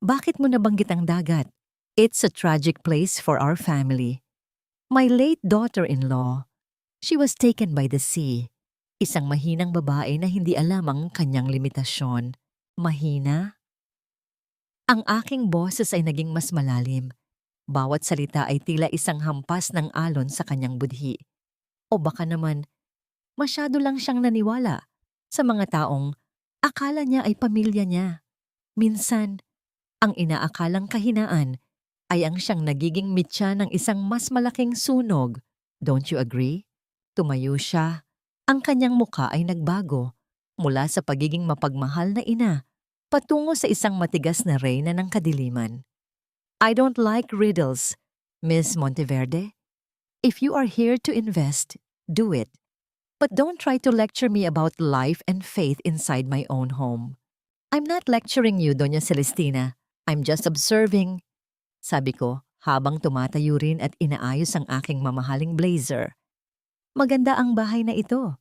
Bakit mo nabanggit ang dagat? It's a tragic place for our family. My late daughter-in-law, she was taken by the sea. Isang mahinang babae na hindi alam ang kanyang limitasyon. Mahina? Ang aking boses ay naging mas malalim. Bawat salita ay tila isang hampas ng alon sa kanyang budhi. O baka naman, masyado lang siyang naniwala sa mga taong akala niya ay pamilya niya. Minsan, ang inaakalang kahinaan ay ang siyang nagiging mitya ng isang mas malaking sunog. Don't you agree? Tumayo siya. Ang kanyang muka ay nagbago mula sa pagiging mapagmahal na ina patungo sa isang matigas na reyna ng kadiliman. I don't like riddles, Miss Monteverde. If you are here to invest, do it. But don't try to lecture me about life and faith inside my own home. I'm not lecturing you, Doña Celestina. I'm just observing, sabi ko habang tumatayo rin at inaayos ang aking mamahaling blazer. Maganda ang bahay na ito.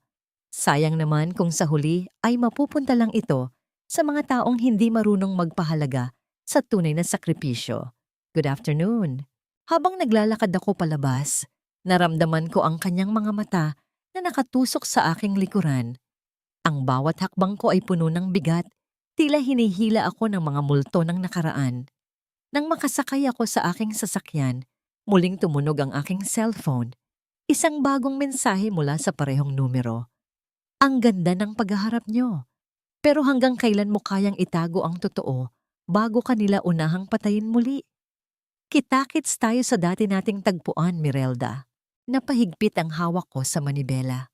Sayang naman kung sa huli ay mapupunta lang ito sa mga taong hindi marunong magpahalaga sa tunay na sakripisyo. Good afternoon. Habang naglalakad ako palabas, naramdaman ko ang kanyang mga mata na nakatusok sa aking likuran. Ang bawat hakbang ko ay puno ng bigat, tila hinihila ako ng mga multo ng nakaraan. Nang makasakay ako sa aking sasakyan, muling tumunog ang aking cellphone. Isang bagong mensahe mula sa parehong numero. Ang ganda ng paghaharap nyo. Pero hanggang kailan mo kayang itago ang totoo bago kanila unahang patayin muli? Kita-kits tayo sa dati nating tagpuan, Mirelda. Napahigpit ang hawak ko sa manibela.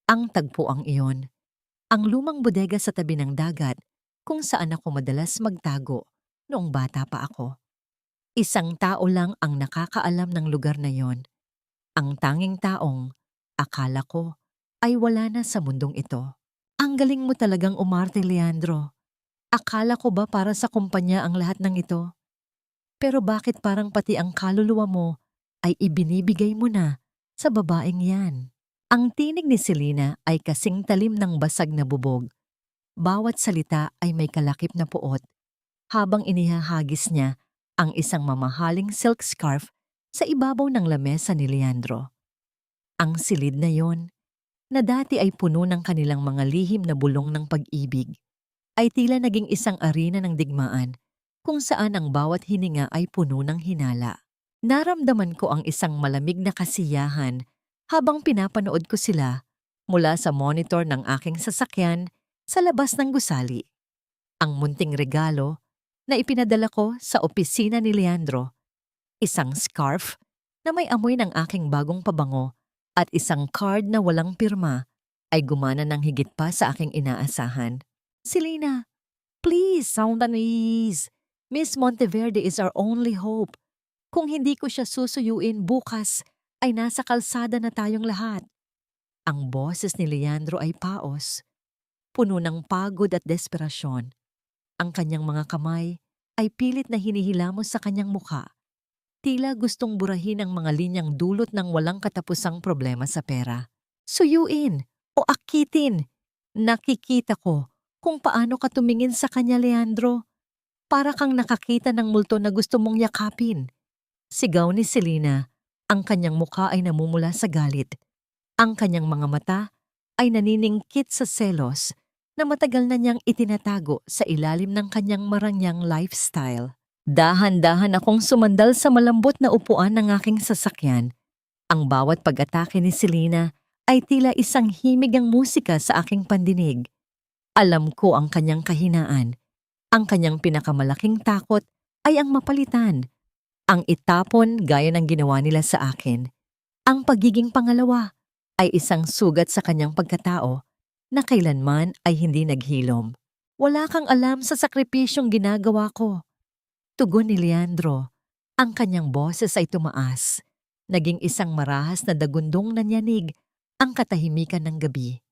Ang tagpuang iyon, ang lumang bodega sa tabi ng dagat kung saan ako madalas magtago noong bata pa ako. Isang tao lang ang nakakaalam ng lugar na yon. Ang tanging taong, akala ko, ay wala na sa mundong ito. Ang galing mo talagang umarte, Leandro. Akala ko ba para sa kumpanya ang lahat ng ito? Pero bakit parang pati ang kaluluwa mo ay ibinibigay mo na sa babaeng yan? Ang tinig ni Selena ay kasing talim ng basag na bubog. Bawat salita ay may kalakip na puot habang inihahagis niya ang isang mamahaling silk scarf sa ibabaw ng lamesa ni Leandro. Ang silid na yon, na dati ay puno ng kanilang mga lihim na bulong ng pag-ibig, ay tila naging isang arena ng digmaan kung saan ang bawat hininga ay puno ng hinala. Naramdaman ko ang isang malamig na kasiyahan habang pinapanood ko sila mula sa monitor ng aking sasakyan sa labas ng gusali. Ang munting regalo na ipinadala ko sa opisina ni Leandro, isang scarf na may amoy ng aking bagong pabango at isang card na walang pirma, ay gumana ng higit pa sa aking inaasahan. Selena, please sound unease. Miss Monteverde is our only hope. Kung hindi ko siya susuyuin bukas, ay nasa kalsada na tayong lahat. Ang boses ni Leandro ay paos, puno ng pagod at desperasyon. Ang kanyang mga kamay ay pilit na hinihilamos sa kanyang mukha. Tila gustong burahin ang mga linyang dulot ng walang katapusang problema sa pera. Suyuin o akitin. Nakikita ko kung paano ka tumingin sa kanya, Leandro. Para kang nakakita ng multo na gusto mong yakapin. Sigaw ni Selena, ang kanyang mukha ay namumula sa galit. Ang kanyang mga mata ay naniningkit sa selos na matagal na niyang itinatago sa ilalim ng kanyang marangyang lifestyle. Dahan-dahan akong sumandal sa malambot na upuan ng aking sasakyan. Ang bawat pag-atake ni Selena ay tila isang himigang musika sa aking pandinig. Alam ko ang kanyang kahinaan. Ang kanyang pinakamalaking takot ay ang mapalitan. Ang itapon gaya ng ginawa nila sa akin. Ang pagiging pangalawa ay isang sugat sa kanyang pagkatao na kailanman ay hindi naghilom. Wala kang alam sa sakripisyong ginagawa ko. Tugon ni Leandro. Ang kanyang boses ay tumaas. Naging isang marahas na dagundong nanyanig ang katahimikan ng gabi.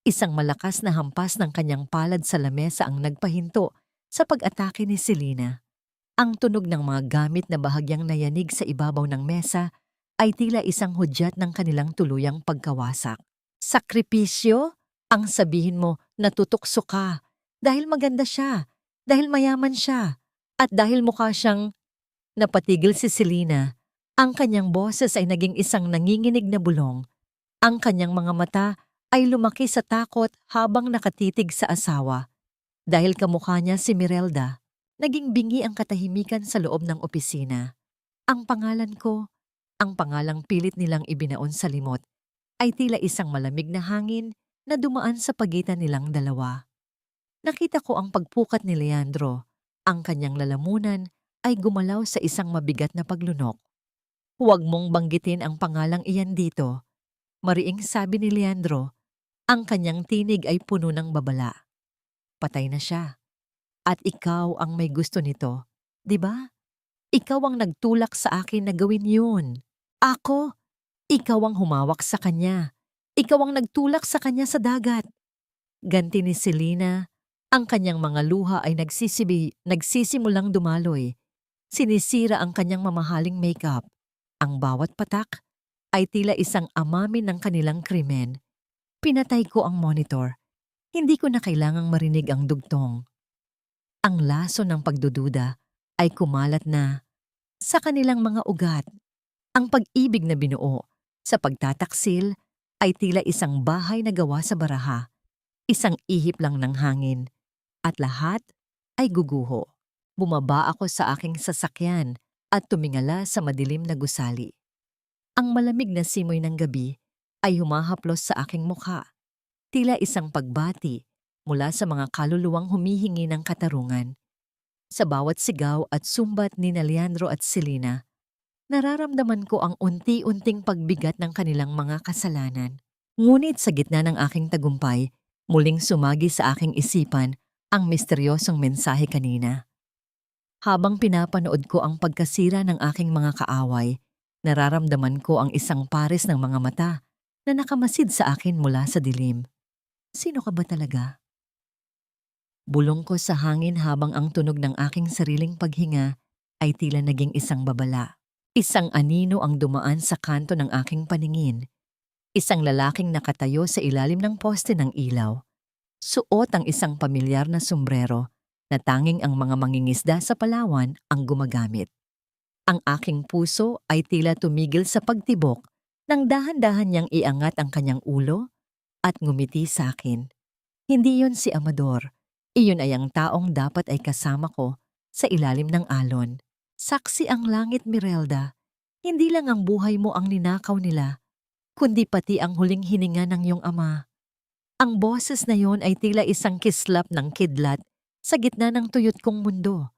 Isang malakas na hampas ng kanyang palad sa lamesa ang nagpahinto sa pag-atake ni Selena. Ang tunog ng mga gamit na bahagyang nayanig sa ibabaw ng mesa ay tila isang hudyat ng kanilang tuluyang pagkawasak. Sakripisyo? Ang sabihin mo natutukso ka dahil maganda siya, dahil mayaman siya. At dahil mukha siyang napatigil si Selena, ang kanyang boses ay naging isang nanginginig na bulong. Ang kanyang mga mata ay lumaki sa takot habang nakatitig sa asawa. Dahil kamukha niya si Mirelda, naging bingi ang katahimikan sa loob ng opisina. Ang pangalan ko, ang pangalang pilit nilang ibinaon sa limot, ay tila isang malamig na hangin na dumaan sa pagitan nilang dalawa. Nakita ko ang pagpukat ni Leandro. Ang kanyang lalamunan ay gumalaw sa isang mabigat na paglunok. Huwag mong banggitin ang pangalang iyan dito. Mariing sabi ni Leandro, ang kanyang tinig ay puno ng babala. Patay na siya. At ikaw ang may gusto nito, di ba? Ikaw ang nagtulak sa akin na gawin yun. Ako, ikaw ang humawak sa kanya. Ikaw ang nagtulak sa kanya sa dagat. Ganti ni Selena, Ang kanyang mga luha ay nagsisimulang dumaloy. Sinisira ang kanyang mamahaling makeup. Ang bawat patak ay tila isang amamin ng kanilang krimen. Pinatay ko ang monitor. Hindi ko na kailangang marinig ang dugtong. Ang laso ng pagdududa ay kumalat na sa kanilang mga ugat. Ang pag-ibig na binuo sa pagtataksil ay tila isang bahay na gawa sa baraha, isang ihip lang ng hangin, at lahat ay guguho. Bumaba ako sa aking sasakyan at tumingala sa madilim na gusali. Ang malamig na simoy ng gabi ay humahaplos sa aking mukha, tila isang pagbati mula sa mga kaluluwang humihingi ng katarungan. Sa bawat sigaw at sumbat ni Leandro at Selena, nararamdaman ko ang unti-unting pagbigat ng kanilang mga kasalanan. Ngunit sa gitna ng aking tagumpay, muling sumagi sa aking isipan ang misteryosong mensahe kanina. Habang pinapanood ko ang pagkasira ng aking mga kaaway, nararamdaman ko ang isang pares ng mga mata na nakamasid sa akin mula sa dilim. Sino ka ba talaga? Bulong ko sa hangin habang ang tunog ng aking sariling paghinga ay tila naging isang babala. Isang anino ang dumaan sa kanto ng aking paningin. Isang lalaking nakatayo sa ilalim ng poste ng ilaw. Suot ang isang pamilyar na sombrero na tanging ang mga mangingisda sa Palawan ang gumagamit. Ang aking puso ay tila tumigil sa pagtibok nang dahan-dahan niyang iangat ang kanyang ulo at ngumiti sa akin. Hindi yun si Amador. Iyon ay ang taong dapat ay kasama ko sa ilalim ng alon. Saksi ang langit, Mirelda. Hindi lang ang buhay mo ang ninakaw nila, kundi pati ang huling hininga ng iyong ama. Ang boses na yon ay tila isang kislap ng kidlat sa gitna ng tuyot kong mundo.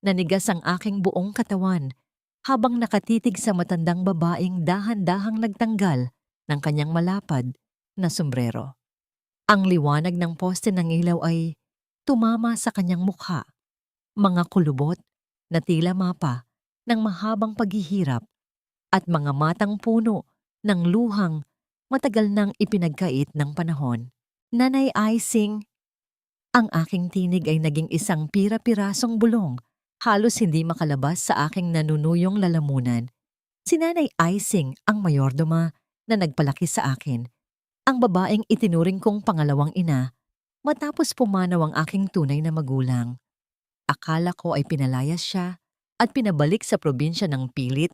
Nanigas ang aking buong katawan habang nakatitig sa matandang babaeng dahan-dahang nagtanggal ng kanyang malapad na sombrero. Ang liwanag ng poste ng ilaw ay tumama sa kanyang mukha, mga kulubot na tila mapa ng mahabang paghihirap at mga matang puno ng luhang matagal nang ipinagkait ng panahon. Nanay Icing, ang aking tinig ay naging isang pira-pirasong bulong, halos hindi makalabas sa aking nanunuyong lalamunan. Si Nanay Icing ang mayordoma na nagpalaki sa akin, ang babaeng itinuring kong pangalawang ina matapos pumanaw ang aking tunay na magulang. Akala ko ay pinalayas siya at pinabalik sa probinsya ng pilit,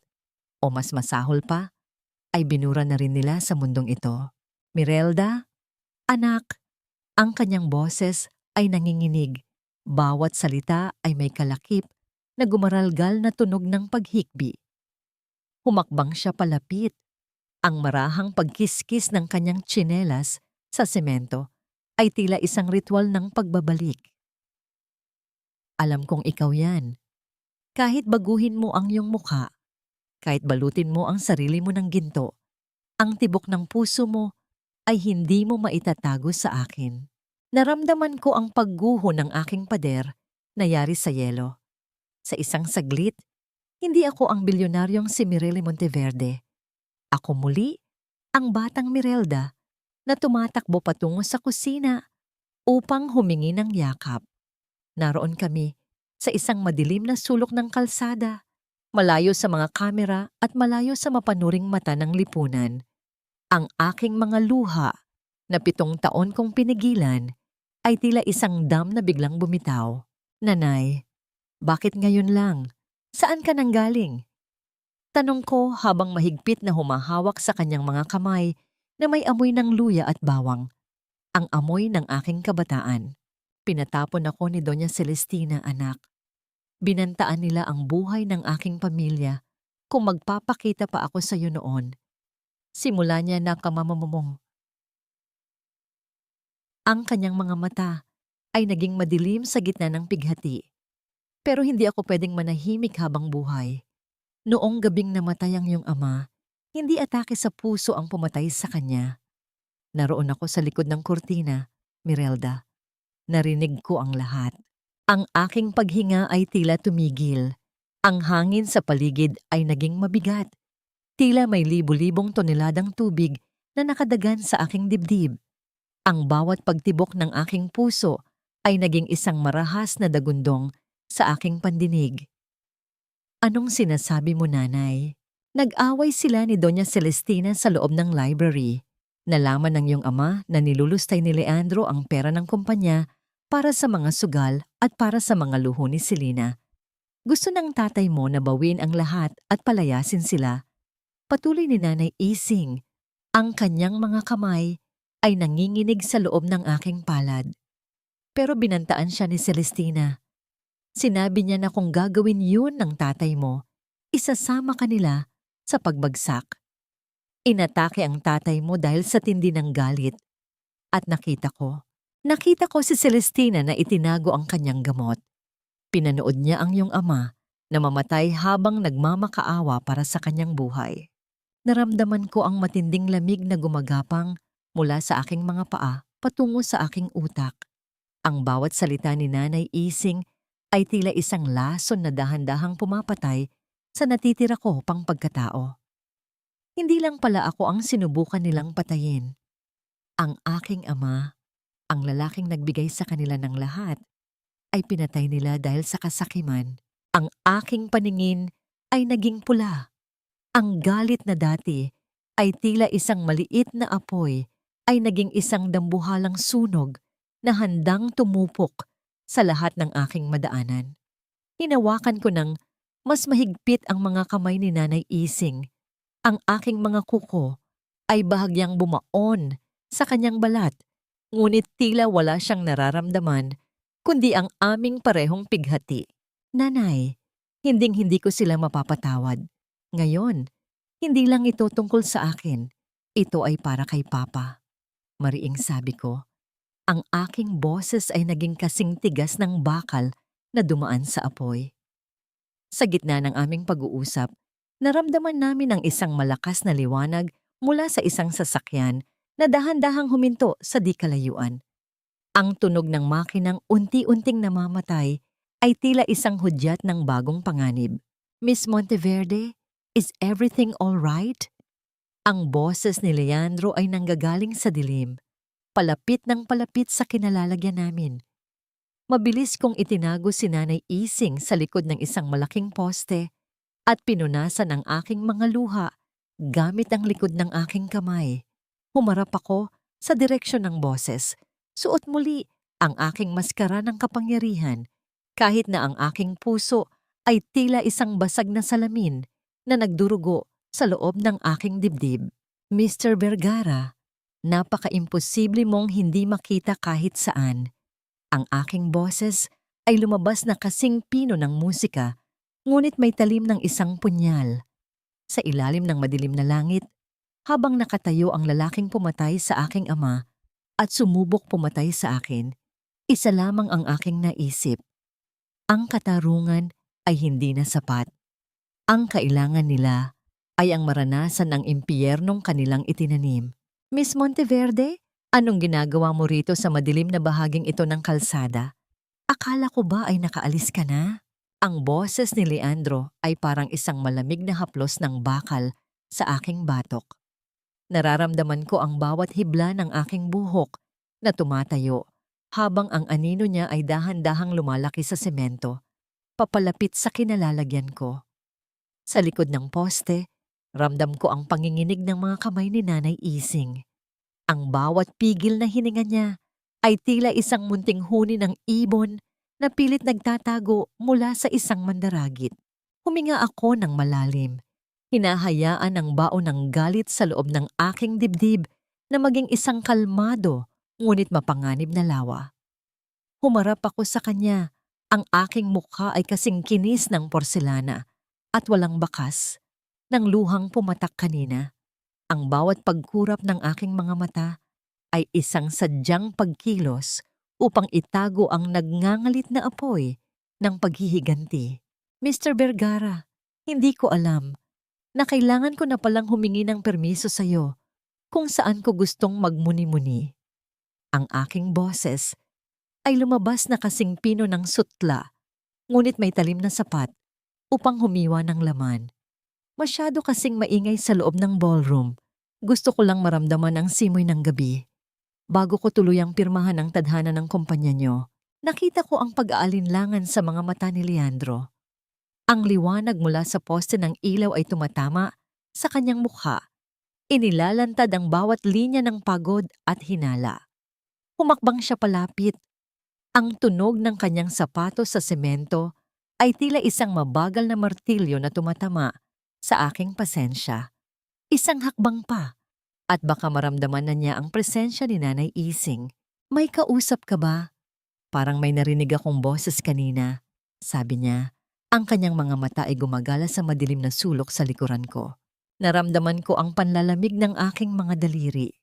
o mas masahol pa, ay binura na rin nila sa mundong ito. Mirelda, anak, ang kanyang boses ay nanginginig. Bawat salita ay may kalakip na gumaralgal na tunog ng paghikbi. Humakbang siya palapit. Ang marahang pagkiskis ng kanyang tsinelas sa semento ay tila isang ritual ng pagbabalik. Alam kong ikaw yan. Kahit baguhin mo ang iyong mukha, kahit balutin mo ang sarili mo ng ginto, ang tibok ng puso mo ay hindi mo maitatago sa akin. Naramdaman ko ang pagguho ng aking pader na yari sa yelo. Sa isang saglit, hindi ako ang bilyonaryong si Mirelle Monteverde. Ako muli, ang batang Mirelda na tumatakbo patungo sa kusina upang humingi ng yakap. Naroon kami sa isang madilim na sulok ng kalsada, malayo sa mga kamera at malayo sa mapanuring mata ng lipunan. Ang aking mga luha na 7 taon kong pinigilan ay tila isang dam na biglang bumitaw. Nanay, bakit ngayon lang? Saan ka nanggaling? Tanong ko habang mahigpit na humahawak sa kanyang mga kamay na may amoy ng luya at bawang. Ang amoy ng aking kabataan. Pinatapon ako ni Doña Celestina, anak. Binantaan nila ang buhay ng aking pamilya kung magpapakita pa ako sa iyo noon. Simula niya na kamamamumong. Ang kanyang mga mata ay naging madilim sa gitna ng pighati. Pero hindi ako pwedeng manahimik habang buhay. Noong gabing namatay ang iyong ama, hindi atake sa puso ang pumatay sa kanya. Naroon ako sa likod ng kurtina, Mirelda. Narinig ko ang lahat. Ang aking paghinga ay tila tumigil. Ang hangin sa paligid ay naging mabigat. Tila may libu-libong toneladang tubig na nakadagan sa aking dibdib. Ang bawat pagtibok ng aking puso ay naging isang marahas na dagundong sa aking pandinig. Anong sinasabi mo, nanay? Nag-away sila ni Doña Celestina sa loob ng library. Nalaman ng iyong ama na nilulustay ni Leandro ang pera ng kumpanya para sa mga sugal at para sa mga luho ni Selena. Gusto ng tatay mo na bawin ang lahat at palayasin sila. Patuloy ni Nanay Ising. Ang kanyang mga kamay ay nanginginig sa loob ng aking palad. Pero binantaan siya ni Celestina. Sinabi niya na kung gagawin yun ng tatay mo, isasama kanila sa pagbagsak. Inatake ang tatay mo dahil sa tindi ng galit. At nakita ko si Celestina na itinago ang kanyang gamot. Pinanood niya ang iyong ama na mamatay habang nagmamakaawa para sa kanyang buhay. Naramdaman ko ang matinding lamig na gumagapang mula sa aking mga paa patungo sa aking utak. Ang bawat salita ni Nanay Ising ay tila isang lason na dahan-dahang pumapatay sa natitira ko pang pagkatao. Hindi lang pala ako ang sinubukan nilang patayin. Ang aking ama, ang lalaking nagbigay sa kanila ng lahat, ay pinatay nila dahil sa kasakiman. Ang aking paningin ay naging pula. Ang galit na dati ay tila isang maliit na apoy ay naging isang dambuhalang sunog na handang tumupok sa lahat ng aking madaanan. Hinawakan ko ng mas mahigpit ang mga kamay ni Nanay Ising. Ang aking mga kuko ay bahagyang bumaon sa kanyang balat, ngunit tila wala siyang nararamdaman kundi ang aming parehong pighati. Nanay, hinding-hindi ko sila mapapatawad. Ngayon, hindi lang ito tungkol sa akin. Ito ay para kay Papa. Mariing sabi ko, ang aking boses ay naging kasing tigas ng bakal na dumaan sa apoy. Sa gitna ng aming pag-uusap, naramdaman namin ang isang malakas na liwanag mula sa isang sasakyan na dahan-dahang huminto sa di kalayuan. Ang tunog ng makinang unti-unting namamatay ay tila isang hudyat ng bagong panganib. Miss Monteverde, is everything all right? Ang boses ni Leandro ay nanggagaling sa dilim, palapit ng palapit sa kinalalagyan namin. Mabilis kong itinago si Nanay Ising sa likod ng isang malaking poste at pinunasan ang aking mga luha gamit ang likod ng aking kamay. Humarap ako sa direksyon ng boses. Suot muli ang aking maskara ng kapangyarihan kahit na ang aking puso ay tila isang basag na salamin na nagdurugo sa loob ng aking dibdib. Mr. Vergara, napaka-imposible mong hindi makita kahit saan. Ang aking boses ay lumabas na kasing pino ng musika, ngunit may talim ng isang punyal. Sa ilalim ng madilim na langit, habang nakatayo ang lalaking pumatay sa aking ama at sumubok pumatay sa akin, isa lamang ang aking naisip. Ang katarungan ay hindi na sapat. Ang kailangan nila ay ang maranasan ng impyernong kanilang itinanim. Miss Monteverde, anong ginagawa mo rito sa madilim na bahaging ito ng kalsada? Akala ko ba ay nakaalis ka na? Ang boses ni Leandro ay parang isang malamig na haplos ng bakal sa aking batok. Nararamdaman ko ang bawat hibla ng aking buhok na tumatayo habang ang anino niya ay dahan-dahang lumalaki sa semento, papalapit sa kinalalagyan ko. Sa likod ng poste, ramdam ko ang panginginig ng mga kamay ni Nanay Ising. Ang bawat pigil na hininga niya ay tila isang munting huni ng ibon na pilit nagtatago mula sa isang mandaragit. Huminga ako ng malalim. Hinahayaan ang baon ng galit sa loob ng aking dibdib na maging isang kalmado ngunit mapanganib na lawa. Humarap ako sa kanya. Ang aking mukha ay kasing kinis ng porselana at walang bakas ng luhang pumatak kanina. Ang bawat pagkurap ng aking mga mata ay isang sadyang pagkilos upang itago ang nagngangalit na apoy ng paghihiganti. Mr. Vergara, hindi ko alam na kailangan ko na palang humingi ng permiso sa iyo kung saan ko gustong magmuni-muni. Ang aking boses ay lumabas na kasing pino ng sutla, ngunit may talim na sapat upang humiwa ng laman. Masyado kasing maingay sa loob ng ballroom. Gusto ko lang maramdaman ang simoy ng gabi bago ko tuluyang pirmahan ang tadhana ng kumpanya nyo. Nakita ko ang pag-aalinlangan sa mga mata ni Leandro. Ang liwanag mula sa poste ng ilaw ay tumatama sa kanyang mukha. Inilalantad ang bawat linya ng pagod at hinala. Humakbang siya palapit. Ang tunog ng kanyang sapatos sa semento ay tila isang mabagal na martilyo na tumatama sa aking pasensya. Isang hakbang pa at baka maramdaman na niya ang presensya ni Nanay Ising. May kausap ka ba? Parang may narinig akong boses kanina. Sabi niya, ang kanyang mga mata ay gumagala sa madilim na sulok sa likuran ko. Naramdaman ko ang panlalamig ng aking mga daliri.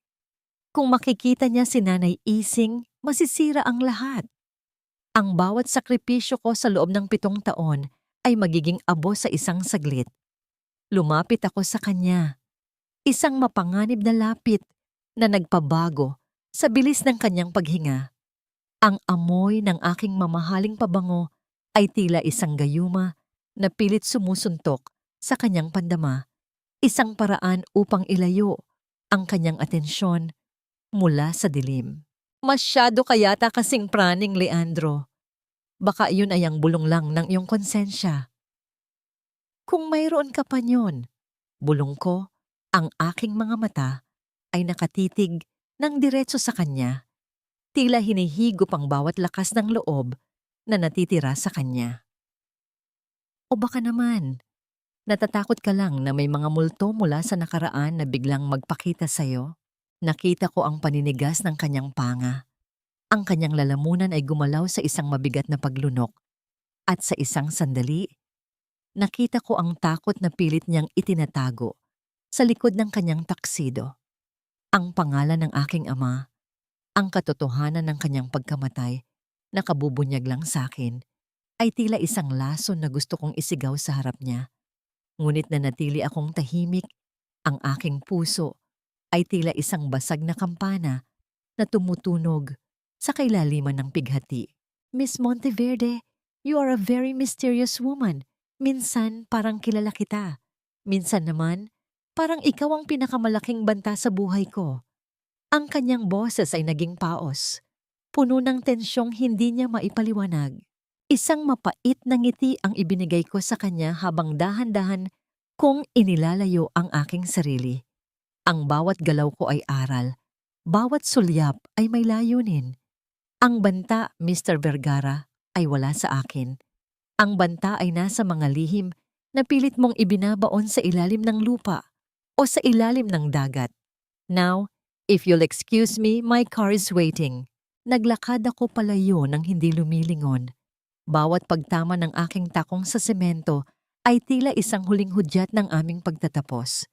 Kung makikita niya si Nanay Ising, masisira ang lahat. Ang bawat sakripisyo ko sa loob ng 7 taon ay magiging abo sa isang saglit. Lumapit ako sa kanya. Isang mapanganib na lapit na nagpabago sa bilis ng kanyang paghinga. Ang amoy ng aking mamahaling pabango ay tila isang gayuma na pilit sumusuntok sa kanyang pandama. Isang paraan upang ilayo ang kanyang atensyon mula sa dilim. Masyado ka yata kasing praning, Leandro. Baka iyon ay ang bulong lang ng iyong konsensya. Kung mayroon ka pa niyon, bulong ko, ang aking mga mata ay nakatitig ng diretso sa kanya. Tila hinihigop ang bawat lakas ng loob na natitira sa kanya. O baka naman, natatakot ka lang na may mga multo mula sa nakaraan na biglang magpakita sa'yo? Nakita ko ang paninigas ng kanyang panga. Ang kanyang lalamunan ay gumalaw sa isang mabigat na paglunok. At sa isang sandali, nakita ko ang takot na pilit niyang itinatago sa likod ng kanyang taksido. Ang pangalan ng aking ama, ang katotohanan ng kanyang pagkamatay na kabubunyag lang sa akin, ay tila isang lason na gusto kong isigaw sa harap niya. Ngunit nanatili akong tahimik, ang aking puso ay tila isang basag na kampana na tumutunog sa kailaliman ng pighati. Miss Monteverde, you are a very mysterious woman. Minsan parang kilala kita. Minsan naman, parang ikaw ang pinakamalaking banta sa buhay ko. Ang kanyang boses ay naging paos. Puno ng tensyong hindi niya maipaliwanag. Isang mapait na ngiti ang ibinigay ko sa kanya habang dahan-dahan kong inilalayo ang aking sarili. Ang bawat galaw ko ay aral. Bawat sulyap ay may layunin. Ang banta, Mr. Vergara, ay wala sa akin. Ang banta ay nasa mga lihim na pilit mong ibinabaon sa ilalim ng lupa o sa ilalim ng dagat. Now, if you'll excuse me, my car is waiting. Naglakad ako palayo nang hindi lumilingon. Bawat pagtama ng aking takong sa semento ay tila isang huling hudyat ng aming pagtatapos.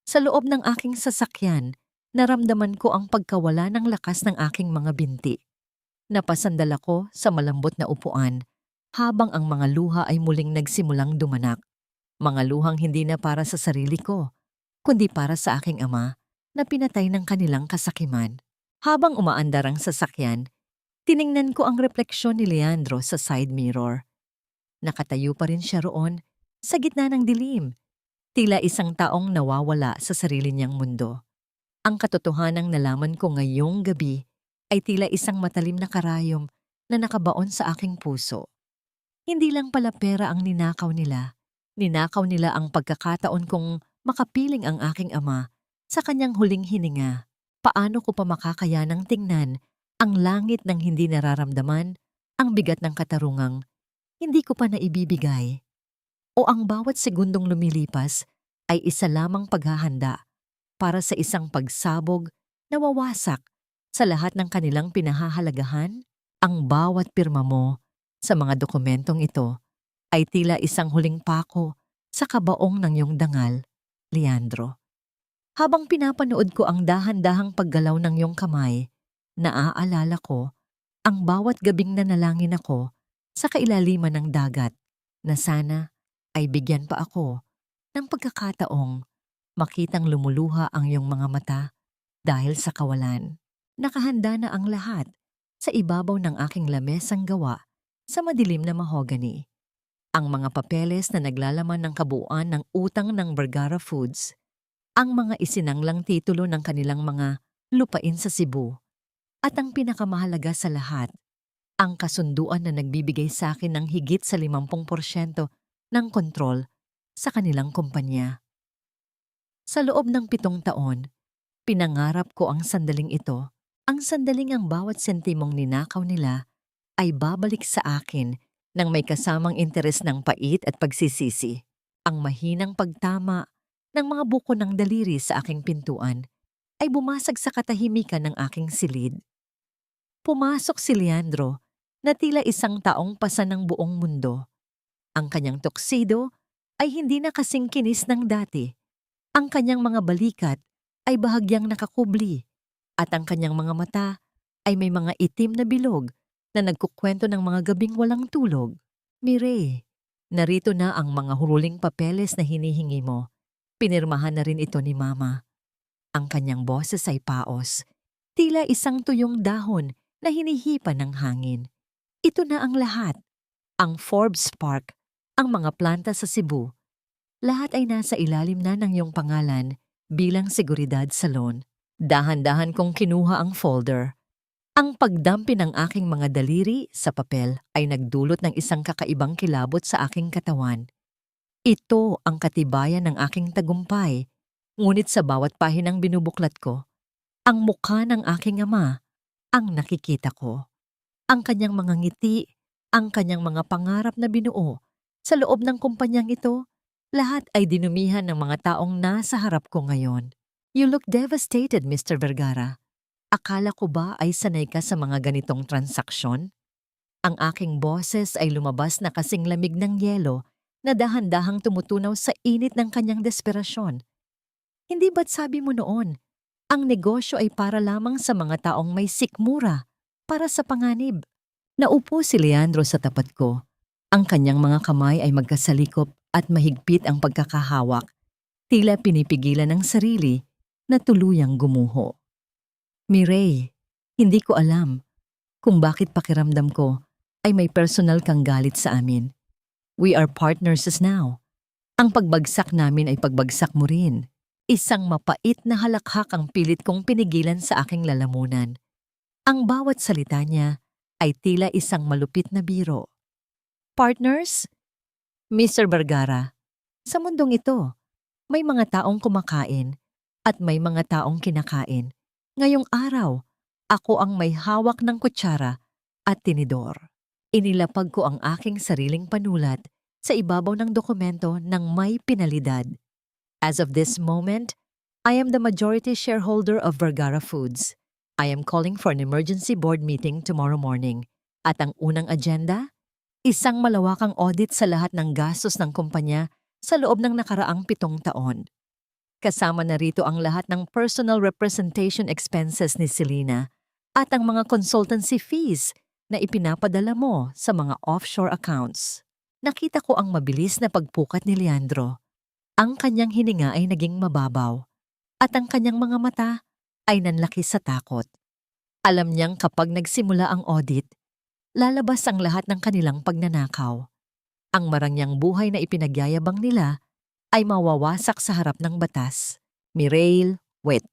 Sa loob ng aking sasakyan, naramdaman ko ang pagkawala ng lakas ng aking mga binti. Napasandal ako sa malambot na upuan habang ang mga luha ay muling nagsimulang dumanak. Mga luhang hindi na para sa sarili ko, kundi para sa aking ama na pinatay ng kanilang kasakiman. Habang umaandar ang sasakyan, tiningnan ko ang refleksyon ni Leandro sa side mirror. Nakatayo pa rin siya roon sa gitna ng dilim. Tila isang taong nawawala sa sarili niyang mundo. Ang katotohanang nalaman ko ngayong gabi ay tila isang matalim na karayom na nakabaon sa aking puso. Hindi lang pala pera ang ninakaw nila. Ninakaw nila ang pagkakataon kong makapiling ang aking ama sa kanyang huling hininga. Paano ko pa makakayanang tingnan ang langit ng hindi nararamdaman, ang bigat ng katarungang hindi ko pa naibibigay? O ang bawat segundong lumilipas ay isa lamang paghahanda para sa isang pagsabog na wawasak sa lahat ng kanilang pinahahalagahan? Ang bawat pirma mo sa mga dokumentong ito ay tila isang huling pako sa kabaong ng iyong dangal, Leandro. Habang pinapanood ko ang dahan-dahang paggalaw ng iyong kamay, naaalala ko ang bawat gabing nanalangin ako sa kailaliman ng dagat na sana ay bigyan pa ako ng pagkakataong makitang lumuluha ang iyong mga mata dahil sa kawalan. Nakahanda na ang lahat sa ibabaw ng aking lamesang gawa sa madilim na mahogany. Ang mga papeles na naglalaman ng kabuuan ng utang ng Vergara Foods, ang mga isinanglang titulo ng kanilang mga lupain sa Cebu, at ang pinakamahalaga sa lahat, Ang kasunduan na nagbibigay sa akin ng higit sa 50% ng kontrol sa kanilang kumpanya. Sa loob ng 7 taon, pinangarap ko ang sandaling ito, ang sandaling ang bawat sentimong ninakaw nila ay babalik sa akin nang may kasamang interes ng pait at pagsisisi. Ang mahinang pagtama ng mga buko ng daliri sa aking pintuan ay bumasag sa katahimikan ng aking silid. Pumasok si Leandro na tila isang taong pasa ng buong mundo. Ang kanyang tuxedo ay hindi na kasing kinis ng dati. Ang kanyang mga balikat ay bahagyang nakakubli at ang kanyang mga mata ay may mga itim na bilog na nagkukwento ng mga gabing walang tulog. Mireille, narito na ang mga huling papeles na hinihingi mo. Pinirmahan na rin ito ni Mama. Ang kanyang boses ay paos, tila isang tuyong dahon na hinihipan ng hangin. Ito na ang lahat. Ang Forbes Park, ang mga planta sa Cebu. Lahat ay nasa ilalim na ng iyong pangalan bilang seguridad sa loan. Dahan-dahan kong kinuha ang folder. Ang pagdampi ng aking mga daliri sa papel ay nagdulot ng isang kakaibang kilabot sa aking katawan. Ito ang katibayan ng aking tagumpay, ngunit sa bawat pahinang binubuklat ko, ang mukha ng aking ama ang nakikita ko. Ang kanyang mga ngiti, ang kanyang mga pangarap na binuo. Sa loob ng kumpanyang ito, lahat ay dinumihan ng mga taong nasa harap ko ngayon. You look devastated, Mr. Vergara. Akala ko ba ay sanay ka sa mga ganitong transaksyon? Ang aking boses ay lumabas na kasing lamig ng yelo na dahan-dahang tumutunaw sa init ng kanyang desperasyon. Hindi ba't sabi mo noon, ang negosyo ay para lamang sa mga taong may sikmura, para sa panganib? Naupo si Leandro sa tapat ko. Ang kanyang mga kamay ay magkasalikop at mahigpit ang pagkakahawak, tila pinipigilan ng sarili na tuluyang gumuho. Mireille, hindi ko alam kung bakit pakiramdam ko ay may personal kang galit sa amin. We are partners now. Ang pagbagsak namin ay pagbagsak mo rin. Isang mapait na halakhak ang pilit kong pinigilan sa aking lalamunan. Ang bawat salita niya ay tila isang malupit na biro. Partners? Mr. Vergara, sa mundong ito, may mga taong kumakain at may mga taong kinakain. Ngayong araw, ako ang may hawak ng kutsara at tinidor. Inilapag ko ang aking sariling panulat sa ibabaw ng dokumento ng may pinalidad. As of this moment, I am the majority shareholder of Vergara Foods. I am calling for an emergency board meeting tomorrow morning. At ang unang agenda, isang malawakang audit sa lahat ng gastos ng kumpanya sa loob ng nakaraang 7 taon. Kasama na rito ang lahat ng personal representation expenses ni Selena at ang mga consultancy fees na ipinapadala mo sa mga offshore accounts. Nakita ko ang mabilis na pagpukat ni Leandro. Ang kanyang hininga ay naging mababaw at ang kanyang mga mata ay nanlaki sa takot. Alam niyang kapag nagsimula ang audit, lalabas ang lahat ng kanilang pagnanakaw. Ang marangyang buhay na ipinagyayabang nila ay mawawasak sa harap ng batas. Mireille, wait.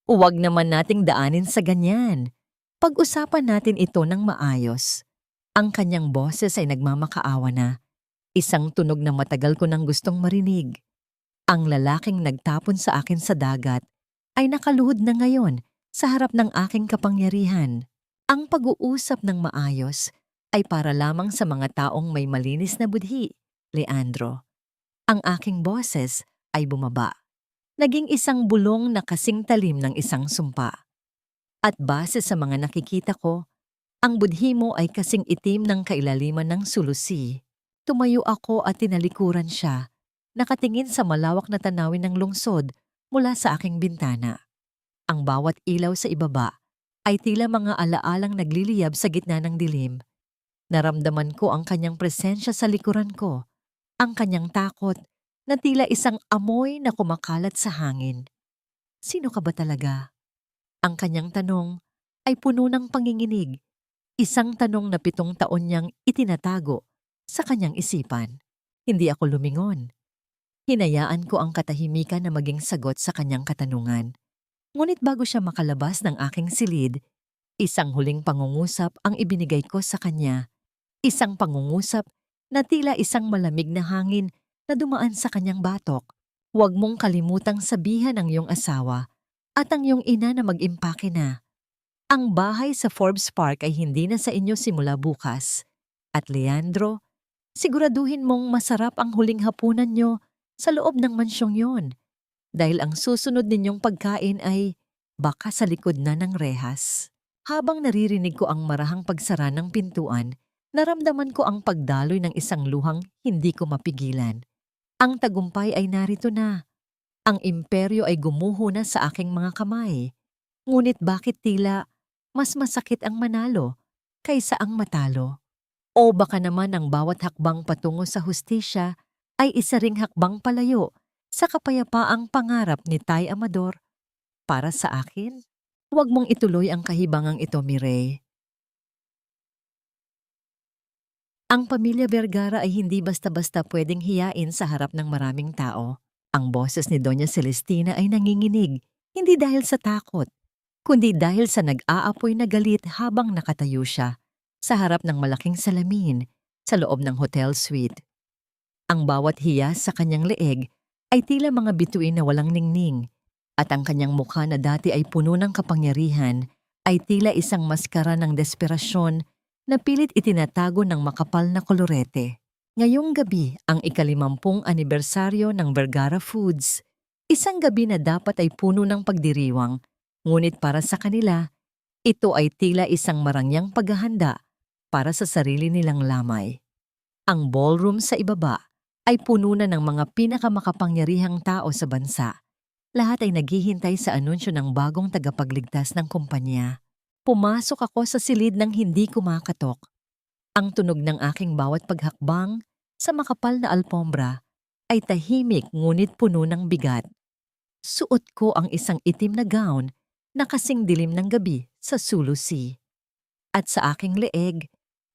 Huwag naman nating daanin sa ganyan. Pag-usapan natin ito ng maayos. Ang kanyang boses ay nagmamakaawa na. Isang tunog na matagal ko nang gustong marinig. Ang lalaking nagtapon sa akin sa dagat ay nakaluhod na ngayon sa harap ng aking kapangyarihan. Ang pag-uusap ng maayos ay para lamang sa mga taong may malinis na budhi, Leandro. Ang aking boses ay bumaba. Naging isang bulong na kasing talim ng isang sumpa. At base sa mga nakikita ko, ang budhi mo ay kasing itim ng kailaliman ng sulusi. Tumayo ako at tinalikuran siya, nakatingin sa malawak na tanawin ng lungsod mula sa aking bintana. Ang bawat ilaw sa ibaba ay tila mga alaalang nagliliyab sa gitna ng dilim. Naramdaman ko ang kanyang presensya sa likuran ko, ang kanyang takot na tila isang amoy na kumakalat sa hangin. Sino ka ba talaga? Ang kanyang tanong ay puno ng panginginig, isang tanong na 7 taon niyang itinatago sa kanyang isipan. Hindi ako lumingon. Hinayaan ko ang katahimikan na maging sagot sa kanyang katanungan. Ngunit bago siya makalabas ng aking silid, Isang huling pangungusap ang ibinigay ko sa kanya. Isang pangungusap na tila isang malamig na hangin na dumaan sa kanyang batok. Huwag mong kalimutang sabihan ang iyong asawa at ang iyong ina na mag-impake na. Ang bahay sa Forbes Park ay hindi na sa inyo simula bukas. At Leandro, siguraduhin mong masarap ang huling hapunan nyo sa loob ng mansyong yon. Dahil ang susunod ninyong pagkain ay baka sa likod na ng rehas. Habang naririnig ko ang marahang pagsara ng pintuan, naramdaman ko ang pagdaloy ng isang luhang hindi ko mapigilan. Ang tagumpay ay narito na. Ang imperyo ay gumuho na sa aking mga kamay. Ngunit bakit tila mas masakit ang manalo kaysa ang matalo? O baka naman ang bawat hakbang patungo sa hustisya ay isa ring hakbang palayo sa kapayapaang pangarap ni Tay Amador para sa akin? Huwag mong ituloy ang kahibangang ito, Mireille. Ang pamilya Vergara ay hindi basta-basta pwedeng hiyain sa harap ng maraming tao. Ang boses ni Doña Celestina ay nanginginig, hindi dahil sa takot, kundi dahil sa nag-aapoy na galit habang nakatayo siya sa harap ng malaking salamin sa loob ng hotel suite. Ang bawat hiyas sa kanyang leeg ay tila mga bituin na walang ningning, at ang kanyang mukha na dati ay puno ng kapangyarihan ay tila isang maskara ng desperasyon na pilit itinatago ng makapal na kolorete. Ngayong gabi ang ika-50 anibersaryo ng Vergara Foods, isang gabi na dapat ay puno ng pagdiriwang, ngunit para sa kanila, ito ay tila isang marangyang paghahanda para sa sarili nilang lamay. Ang ballroom sa ibaba ay puno na ng mga pinakamakapangyarihang tao sa bansa. Lahat ay naghihintay sa anunsyo ng bagong tagapagligtas ng kumpanya. Pumasok ako sa silid ng hindi kumakatok. Ang tunog ng aking bawat paghakbang sa makapal na alpombra ay tahimik ngunit puno ng bigat. Suot ko ang isang itim na gown na kasing dilim ng gabi sa Sulu Sea. At sa aking leeg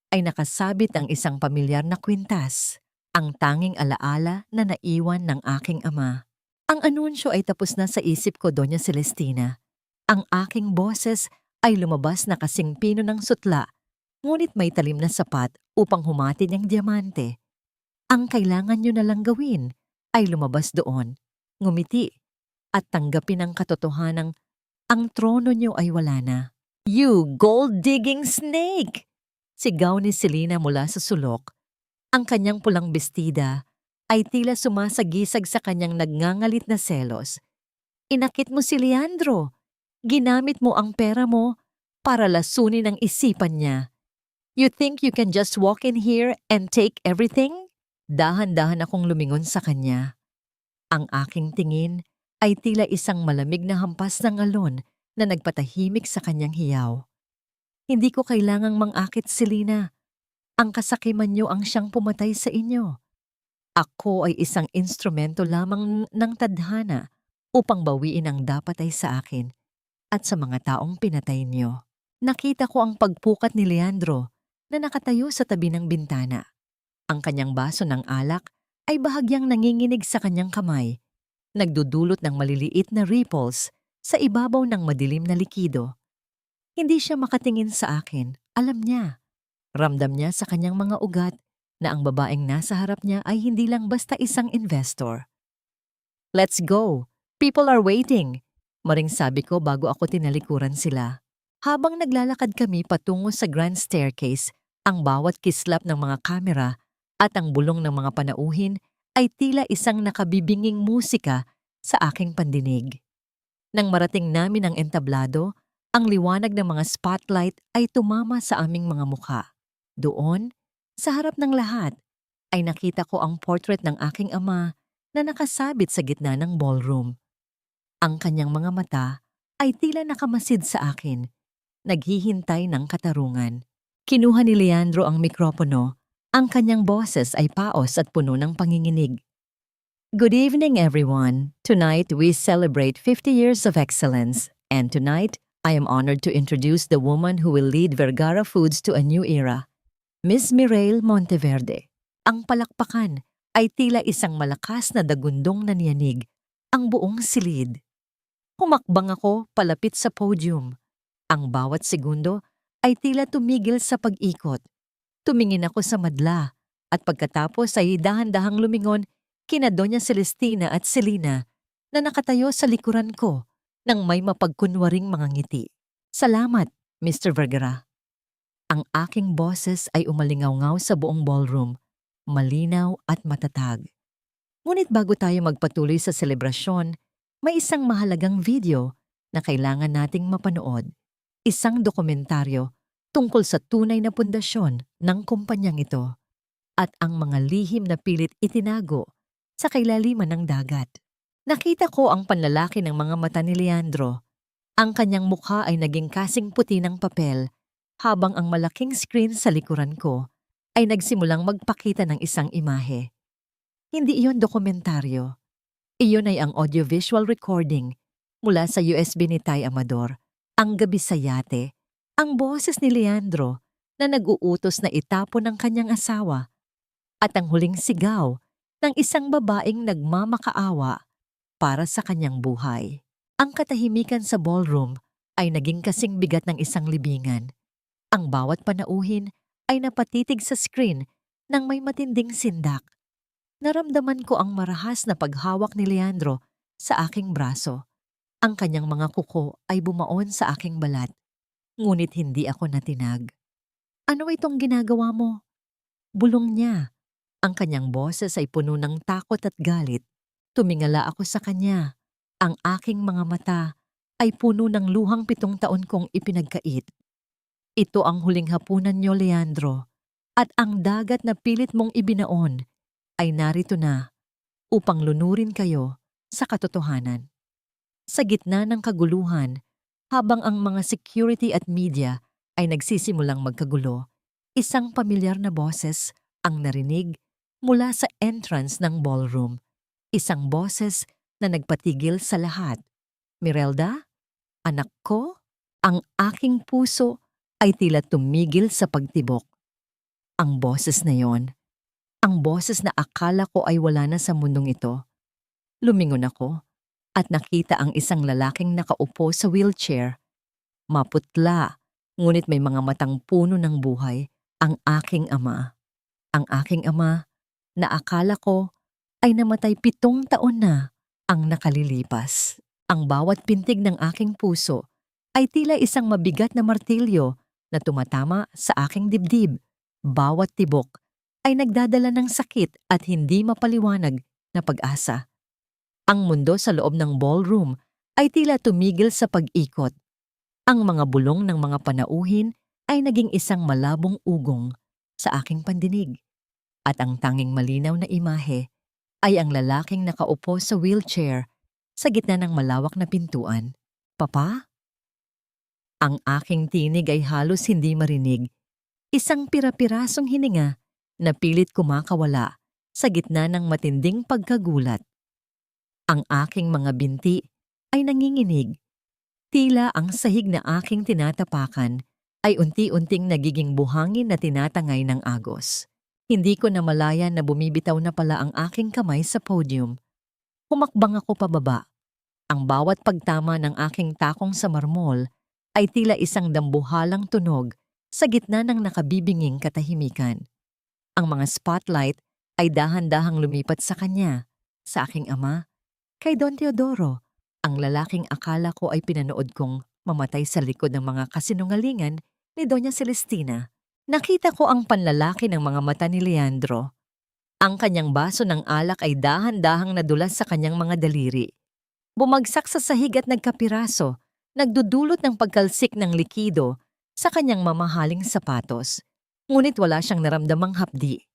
ay nakasabit ang isang pamilyar na kwintas, ang tanging alaala na naiwan ng aking ama. Ang anunsyo ay tapos na sa isip ko, Doña Celestina. Ang aking boses ay lumabas na kasing pino ng sutla, ngunit may talim na sapat upang humatid ang diamante. Ang kailangan nyo na lang gawin ay lumabas doon, ngumiti, at tanggapin ang katotohanang ang trono nyo ay wala na. You gold-digging snake! Sigaw ni Selena mula sa sulok. Ang kanyang pulang bestida ay tila sumasagisag sa kanyang nagngangalit na selos. Inakit mo si Leandro. Ginamit mo ang pera mo para lasunin ang isipan niya. You think you can just walk in here and take everything? Dahan-dahan akong lumingon sa kanya. Ang aking tingin ay tila isang malamig na hampas ng alon na nagpatahimik sa kanyang hiyaw. Hindi ko kailangang mangakit, Selena. Ang kasakiman niyo ang siyang pumatay sa inyo. Ako ay isang instrumento lamang ng tadhana upang bawiin ang dapat ay sa akin at sa mga taong pinatay niyo. Nakita ko ang pagpukat ni Leandro na nakatayo sa tabi ng bintana. Ang kanyang baso ng alak ay bahagyang nanginginig sa kanyang kamay, nagdudulot ng maliliit na ripples sa ibabaw ng madilim na likido. Hindi siya makatingin sa akin, alam niya. Ramdam niya sa kanyang mga ugat na ang babaeng nasa harap niya ay hindi lang basta isang investor. Let's go! People are waiting! Maring sabi ko bago ako tinalikuran sila. Habang naglalakad kami patungo sa grand staircase, ang bawat kislap ng mga kamera at ang bulong ng mga panauhin ay tila isang nakabibinging musika sa aking pandinig. Nang marating namin ang entablado, ang liwanag ng mga spotlight ay tumama sa aming mga mukha. Doon, sa harap ng lahat, ay nakita ko ang portrait ng aking ama na nakasabit sa gitna ng ballroom. Ang kanyang mga mata ay tila nakamasid sa akin, naghihintay ng katarungan. Kinuha ni Leandro ang mikropono, ang kanyang boses ay paos at puno ng panginginig. Good evening, everyone. Tonight we celebrate 50 years of excellence, and tonight I am honored to introduce the woman who will lead Vergara Foods to a new era. Miss Mireille Monteverde. Ang palakpakan ay tila isang malakas na dagundong na niyanig ang buong silid. Humakbang ako palapit sa podium. Ang bawat segundo ay tila tumigil sa pag-ikot. Tumingin ako sa madla at pagkatapos ay dahan-dahang lumingon kina Doña Celestina at Selina na nakatayo sa likuran ko nang may mapagkunwaring mga ngiti. Salamat, Mr. Vergara. Ang aking boses ay umalingaw-ngaw sa buong ballroom, malinaw at matatag. Ngunit bago tayo magpatuloy sa selebrasyon, may isang mahalagang video na kailangan nating mapanood. Isang dokumentaryo tungkol sa tunay na pundasyon ng kumpanyang ito at ang mga lihim na pilit itinago sa kailaliman ng dagat. Nakita ko ang panlalaki ng mga mata ni Leandro. Ang kanyang mukha ay naging kasing puti ng papel habang ang malaking screen sa likuran ko ay nagsimulang magpakita ng isang imahe. Hindi iyon dokumentaryo. Iyon ay ang audiovisual recording mula sa USB ni Tay Amador, ang gabi sa yate, ang boses ni Leandro na nag-uutos na itapon ng kanyang asawa at ang huling sigaw ng isang babaeng nagmamakaawa para sa kanyang buhay. Ang katahimikan sa ballroom ay naging kasing bigat ng isang libingan. Ang bawat panauhin ay napatitig sa screen ng may matinding sindak. Naramdaman ko ang marahas na paghawak ni Leandro sa aking braso. Ang kanyang mga kuko ay bumaon sa aking balat, ngunit hindi ako natinag. Ano itong ginagawa mo? Bulong niya. Ang kanyang boses ay puno ng takot at galit. Tumingala ako sa kanya. Ang aking mga mata ay puno ng luhang 7 taon kong ipinagkait. Ito ang huling hapunan niyo, Leandro, at ang dagat na pilit mong ibinaon ay narito na upang lunurin kayo sa katotohanan. Sa gitna ng kaguluhan, habang ang mga security at media ay nagsisimulang magkagulo, isang pamilyar na boses ang narinig mula sa entrance ng ballroom. Isang boses na nagpatigil sa lahat. Mirelda, anak ko, ang aking puso ay tila tumigil sa pagtibok. Ang boses na yon, ang boses na akala ko ay wala na sa mundong ito. Lumingon ako at nakita ang isang lalaking nakaupo sa wheelchair. Maputla, ngunit may mga matang puno ng buhay, ang aking ama. Ang aking ama na akala ko ay namatay 7 taon na ang nakalilipas. Ang bawat pintig ng aking puso ay tila isang mabigat na martilyo na tumatama sa aking dibdib. Bawat tibok ay nagdadala ng sakit at hindi mapaliwanag na pag-asa. Ang mundo sa loob ng ballroom ay tila tumigil sa pag-ikot. Ang mga bulong ng mga panauhin ay naging isang malabong ugong sa aking pandinig. At ang tanging malinaw na imahe ay ang lalaking nakaupo sa wheelchair sa gitna ng malawak na pintuan. Papa? Ang aking tinig ay halos hindi marinig. Isang pira-pirasong hininga na pilit kumakawala sa gitna ng matinding pagkagulat. Ang aking mga binti ay nanginginig. Tila ang sahig na aking tinatapakan ay unti-unting nagiging buhangin na tinatangay ng agos. Hindi ko namalayan na bumibitaw na pala ang aking kamay sa podium. Humakbang ako pababa. Ang bawat pagtama ng aking takong sa marmol ay tila isang dambuhalang tunog sa gitna ng nakabibinging katahimikan. Ang mga spotlight ay dahan-dahang lumipat sa kanya, sa aking ama, kay Don Teodoro, ang lalaking akala ko ay pinanood kong mamatay sa likod ng mga kasinungalingan ni Doña Celestina. Nakita ko ang panlalaki ng mga mata ni Leandro. Ang kanyang baso ng alak ay dahan-dahang nadulas sa kanyang mga daliri. Bumagsak sa sahig at nagkapiraso, nagdudulot ng pagkalsik ng likido sa kanyang mamahaling sapatos. Ngunit wala siyang naramdamang hapdi.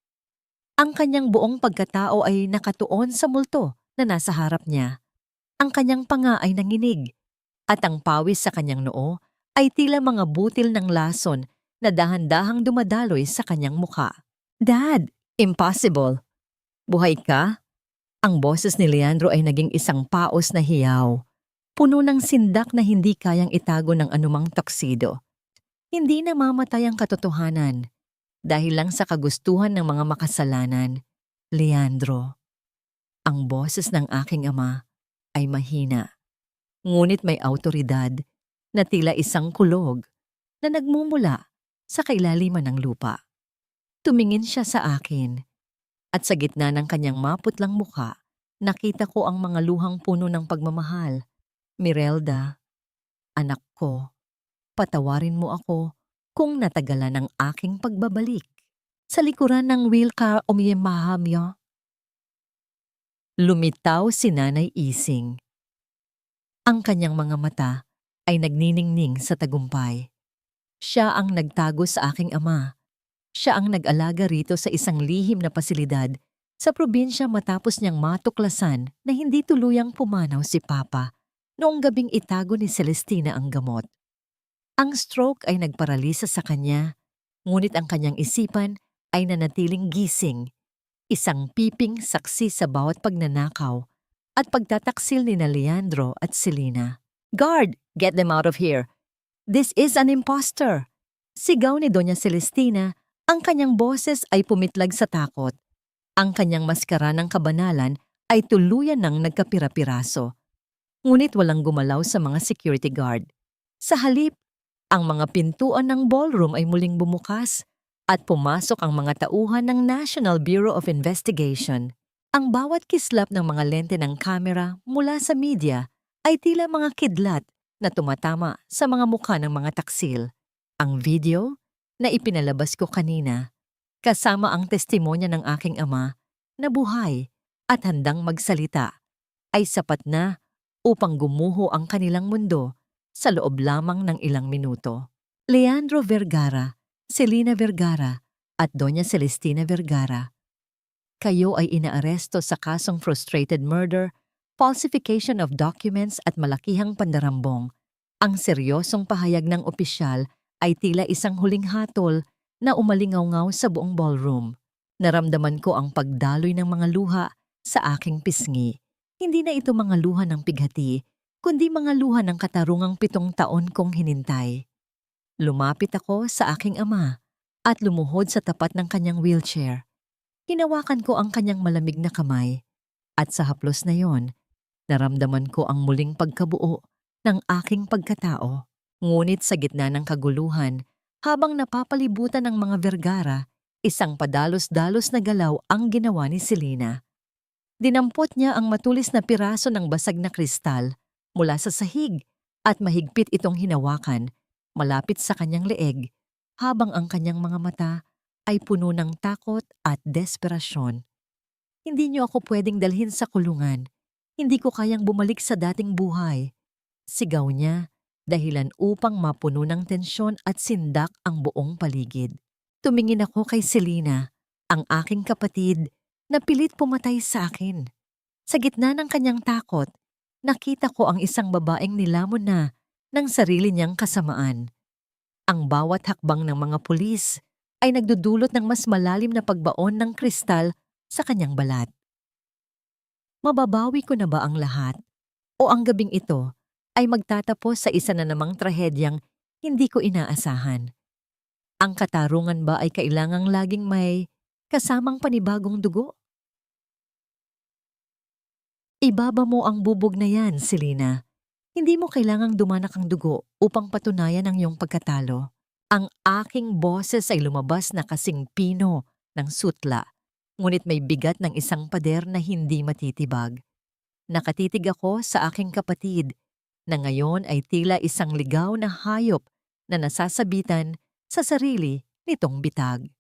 Ang kanyang buong pagkatao ay nakatuon sa multo na nasa harap niya. Ang kanyang panga ay nanginig, at ang pawis sa kanyang noo ay tila mga butil ng lason na dahan-dahang dumadaloy sa kanyang mukha. Dad, impossible. Buhay ka? Ang boses ni Leandro ay naging isang paos na hiyaw, puno ng sindak na hindi kayang itago ng anumang tuxedo. Hindi namamatay ang katotohanan dahil lang sa kagustuhan ng mga makasalanan. Leandro. Ang boses ng aking ama ay mahina, ngunit may awtoridad. na tila isang kulog na nagmumula sa kailaliman ng lupa. Tumingin siya sa akin at sa gitna ng kanyang maputlang muka, nakita ko ang mga luhang puno ng pagmamahal. Mirelda, anak ko, patawarin mo ako kung natagalan ang aking pagbabalik. Sa likuran ng Wilka Omiyemahamya, lumitaw si Nanay Ising. Ang kanyang mga mata ay nagniningning sa tagumpay. Siya ang nagtago sa aking ama. Siya ang nag-alaga rito sa isang lihim na pasilidad sa probinsya matapos niyang matuklasan na hindi tuluyang pumanaw si Papa noong gabing itago ni Celestina ang gamot. Ang stroke ay nagparalisa sa kanya, ngunit ang kanyang isipan ay nanatiling gising, isang piping saksi sa bawat pagnanakaw at pagtataksil ni Leandro at Selena. "Guard! Get them out of here! This is an imposter!" Sigaw ni Doña Celestina, ang kanyang boses ay pumitlag sa takot. Ang kanyang maskara ng kabanalan ay tuluyan ng nagkapira-piraso. Ngunit walang gumalaw sa mga security guard. Sa halip, ang mga pintuan ng ballroom ay muling bumukas at pumasok ang mga tauhan ng National Bureau of Investigation. Ang bawat kislap ng mga lente ng kamera mula sa media ay tila mga kidlat na tumatama sa mga mukha ng mga taksil. Ang video na ipinalabas ko kanina, kasama ang testimonya ng aking ama na buhay at handang magsalita, ay sapat na upang gumuho ang kanilang mundo sa loob lamang ng ilang minuto. Leandro Vergara, Selena Vergara at Doña Celestina Vergara, kayo ay inaaresto sa kasong frustrated murder, falsification of documents at malakihang pandarambong. Ang seryosong pahayag ng opisyal ay tila isang huling hatol na umalingaw-ngaw sa buong ballroom. Naramdaman ko ang pagdaloy ng mga luha sa aking pisngi. Hindi na ito mga luha ng pighati, kundi mga luha ng katarungang 7 taon kong hinintay. Lumapit ako sa aking ama at lumuhod sa tapat ng kanyang wheelchair. Hinawakan ko ang kanyang malamig na kamay at sa haplos na yon, naramdaman ko ang muling pagkabuo ng aking pagkatao. Ngunit sa gitna ng kaguluhan, habang napapalibutan ng mga Vergara, isang padalos-dalos na galaw ang ginawa ni Selena. Dinampot niya ang matulis na piraso ng basag na kristal mula sa sahig at mahigpit itong hinawakan malapit sa kanyang leeg, habang ang kanyang mga mata ay puno ng takot at desperasyon. "Hindi niyo ako pwedeng dalhin sa kulungan. Hindi ko kayang bumalik sa dating buhay," sigaw niya, dahilan upang mapuno ng tensyon at sindak ang buong paligid. Tumingin ako kay Selena, ang aking kapatid, na pilit pumatay sa akin. Sa gitna ng kanyang takot, nakita ko ang isang babaeng nilamon na ng sarili niyang kasamaan. Ang bawat hakbang ng mga pulis ay nagdudulot ng mas malalim na pagbaon ng kristal sa kanyang balat. Mababawi ko na ba ang lahat? O ang gabing ito ay magtatapos sa isa na namang trahedyang hindi ko inaasahan? Ang katarungan ba ay kailangang laging may kasamang panibagong dugo? Ibaba mo ang bubog na yan, Selena. Hindi mo kailangang dumanak ang dugo upang patunayan ang iyong pagkatalo. Ang aking boses ay lumabas na kasing pino ng sutla, ngunit may bigat ng isang pader na hindi matitibag. Nakatitig ako sa aking kapatid, na ngayon ay tila isang ligaw na hayop na nasasabitan sa sarili nitong bitag.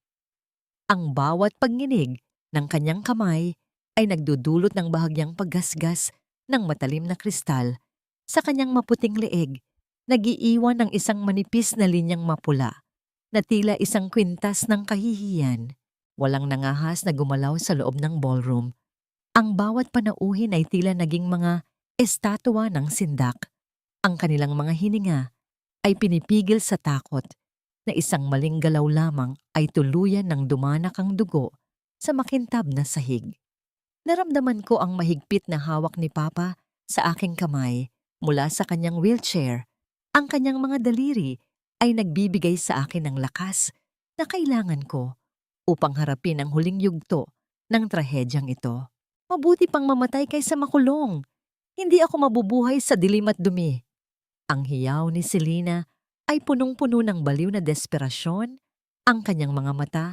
Ang bawat pagninig ng kanyang kamay ay nagdudulot ng bahagyang paggasgas ng matalim na kristal sa kanyang maputing leeg, nag-iiwan ng isang manipis na linyang mapula na tila isang kwintas ng kahihiyan. Walang nangahas na gumalaw sa loob ng ballroom. Ang bawat panauhin ay tila naging mga estatwa ng sindak. Ang kanilang mga hininga ay pinipigil sa takot na isang maling galaw lamang ay tuluyan ng dumanak ang dugo sa makintab na sahig. Naramdaman ko ang mahigpit na hawak ni Papa sa aking kamay mula sa kanyang wheelchair. Ang kanyang mga daliri ay nagbibigay sa akin ng lakas na kailangan ko upang harapin ang huling yugto ng trahedyang ito. Mabuti pang mamatay kaysa makulong. Hindi ako mabubuhay sa dilim at dumi. Ang hiyaw ni Selena ay punong-puno ng baliw na desperasyon. Ang kanyang mga mata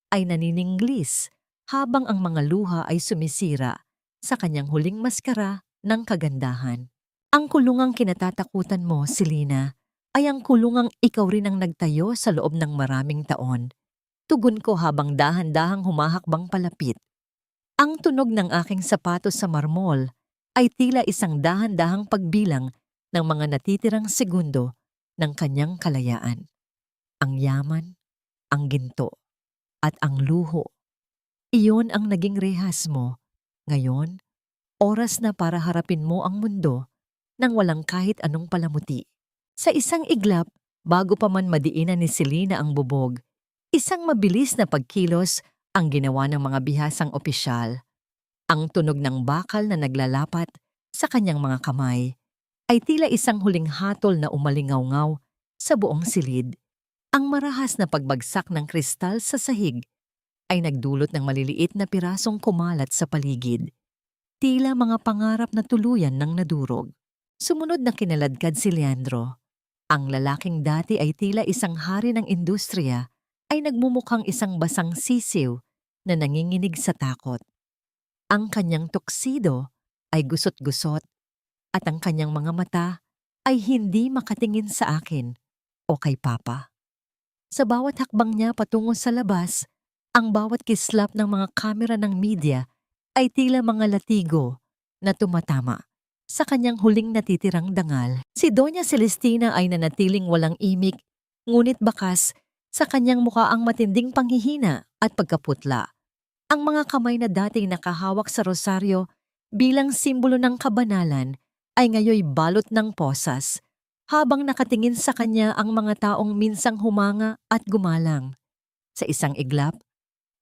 ay nanininglis habang ang mga luha ay sumisira sa kanyang huling maskara ng kagandahan. Ang kulungang kinatatakutan mo, Selena, ay ang kulungang ikaw rin ang nagtayo sa loob ng maraming taon. Tugon ko habang dahan-dahang humahakbang palapit. Ang tunog ng aking sapatos sa marmol ay tila isang dahan-dahang pagbilang ng mga natitirang segundo ng kanyang kalayaan. Ang yaman, ang ginto, at ang luho. Iyon ang naging rehas mo. Ngayon, oras na para harapin mo ang mundo nang walang kahit anong palamuti. Sa isang iglap, bago pa man madiinan ni Selena ang bubog, isang mabilis na pagkilos ang ginawa ng mga bihasang opisyal. Ang tunog ng bakal na naglalapat sa kanyang mga kamay ay tila isang huling hatol na umalingaw-ngaw sa buong silid. Ang marahas na pagbagsak ng kristal sa sahig ay nagdulot ng maliliit na pirasong kumalat sa paligid. Tila mga pangarap na tuluyan ng nadurog. Sumunod na kinaladkad si Leandro. Ang lalaking dati ay tila isang hari ng industriya ay nagmumukhang isang basang sisiw na nanginginig sa takot. Ang kanyang tuksido ay gusot-gusot at ang kanyang mga mata ay hindi makatingin sa akin o kay Papa. Sa bawat hakbang niya patungo sa labas, ang bawat kislap ng mga kamera ng media ay tila mga latigo na tumatama sa kanyang huling natitirang dangal. Si Doña Celestina ay nanatiling walang imik, ngunit bakas sa kanyang mukha ang matinding panghihina at pagkaputla. Ang mga kamay na dating nakahawak sa rosaryo bilang simbolo ng kabanalan ay ngayoy balot ng posas, habang nakatingin sa kanya ang mga taong minsang humanga at gumalang. Sa isang iglap,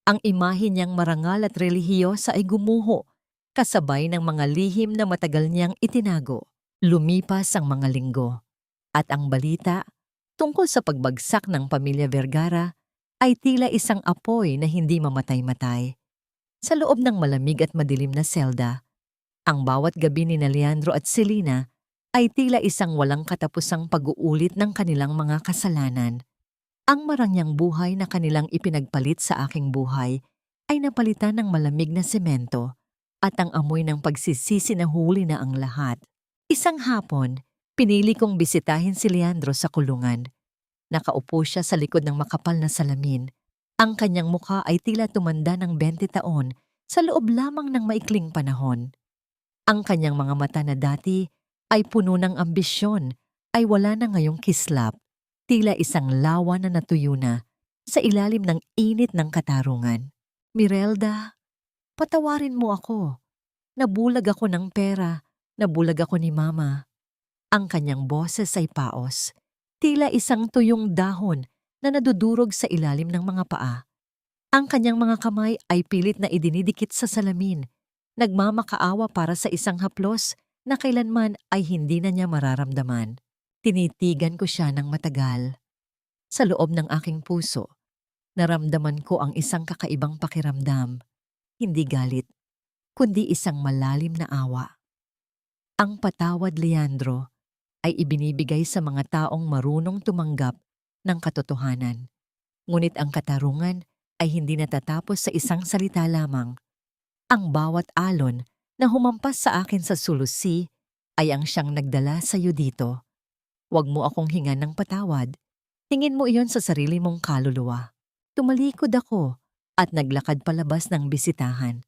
ang imahe niyang marangal at relihiyosa ay gumuho, kasabay ng mga lihim na matagal niyang itinago. Lumipas ang mga linggo, at ang balita tungkol sa pagbagsak ng pamilya Vergara ay tila isang apoy na hindi mamatay-matay. Sa loob ng malamig at madilim na selda, ang bawat gabi ni Leandro at Selena ay tila isang walang katapusang pag-uulit ng kanilang mga kasalanan. Ang marangyang buhay na kanilang ipinagpalit sa aking buhay ay napalitan ng malamig na semento at ang amoy ng pagsisisi na huli na ang lahat. Isang hapon, pinili kong bisitahin si Leandro sa kulungan. Nakaupo siya sa likod ng makapal na salamin. Ang kanyang mukha ay tila tumanda ng 20 taon sa loob lamang ng maikling panahon. Ang kanyang mga mata na dati ay puno ng ambisyon ay wala na ngayong kislap. Tila isang lawa na natuyo na sa ilalim ng init ng katarungan. Mirelda, patawarin mo ako. Nabulag ako ng pera, nabulag ako ni Mama. Ang kanyang boses ay paos. Tila isang tuyong dahon na nadudurog sa ilalim ng mga paa. Ang kanyang mga kamay ay pilit na idinidikit sa salamin, nagmamakaawa para sa isang haplos na kailanman ay hindi na niya mararamdaman. Tinitigan ko siya ng matagal. Sa loob ng aking puso, naramdaman ko ang isang kakaibang pakiramdam. Hindi galit, kundi isang malalim na awa. Ang patawad, Leandro, ay ibinibigay sa mga taong marunong tumanggap ng katotohanan. Ngunit ang katarungan ay hindi natatapos sa isang salita lamang. Ang bawat alon na humampas sa akin sa sulusi ay ang siyang nagdala sa iyo dito. Huwag mo akong hingan ng patawad. Hingin mo iyon sa sarili mong kaluluwa. Tumalikod ako at naglakad palabas ng bisitahan.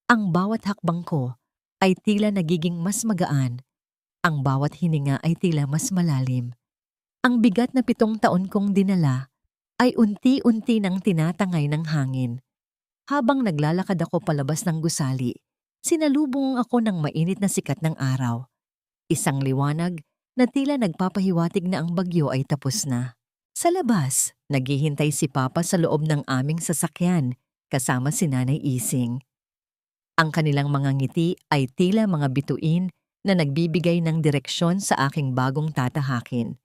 Ang bawat hakbang ko ay tila nagiging mas magaan. Ang bawat hininga ay tila mas malalim. Ang bigat na 7 taon kong dinala ay unti-unti nang tinatangay ng hangin. Habang naglalakad ako palabas ng gusali, sinalubong ako ng mainit na sikat ng araw. Isang liwanag na tila nagpapahiwatig na ang bagyo ay tapos na. Sa labas, naghihintay si Papa sa loob ng aming sasakyan kasama si Nanay Ising. Ang kanilang mga ngiti ay tila mga bituin na nagbibigay ng direksyon sa aking bagong tatahakin.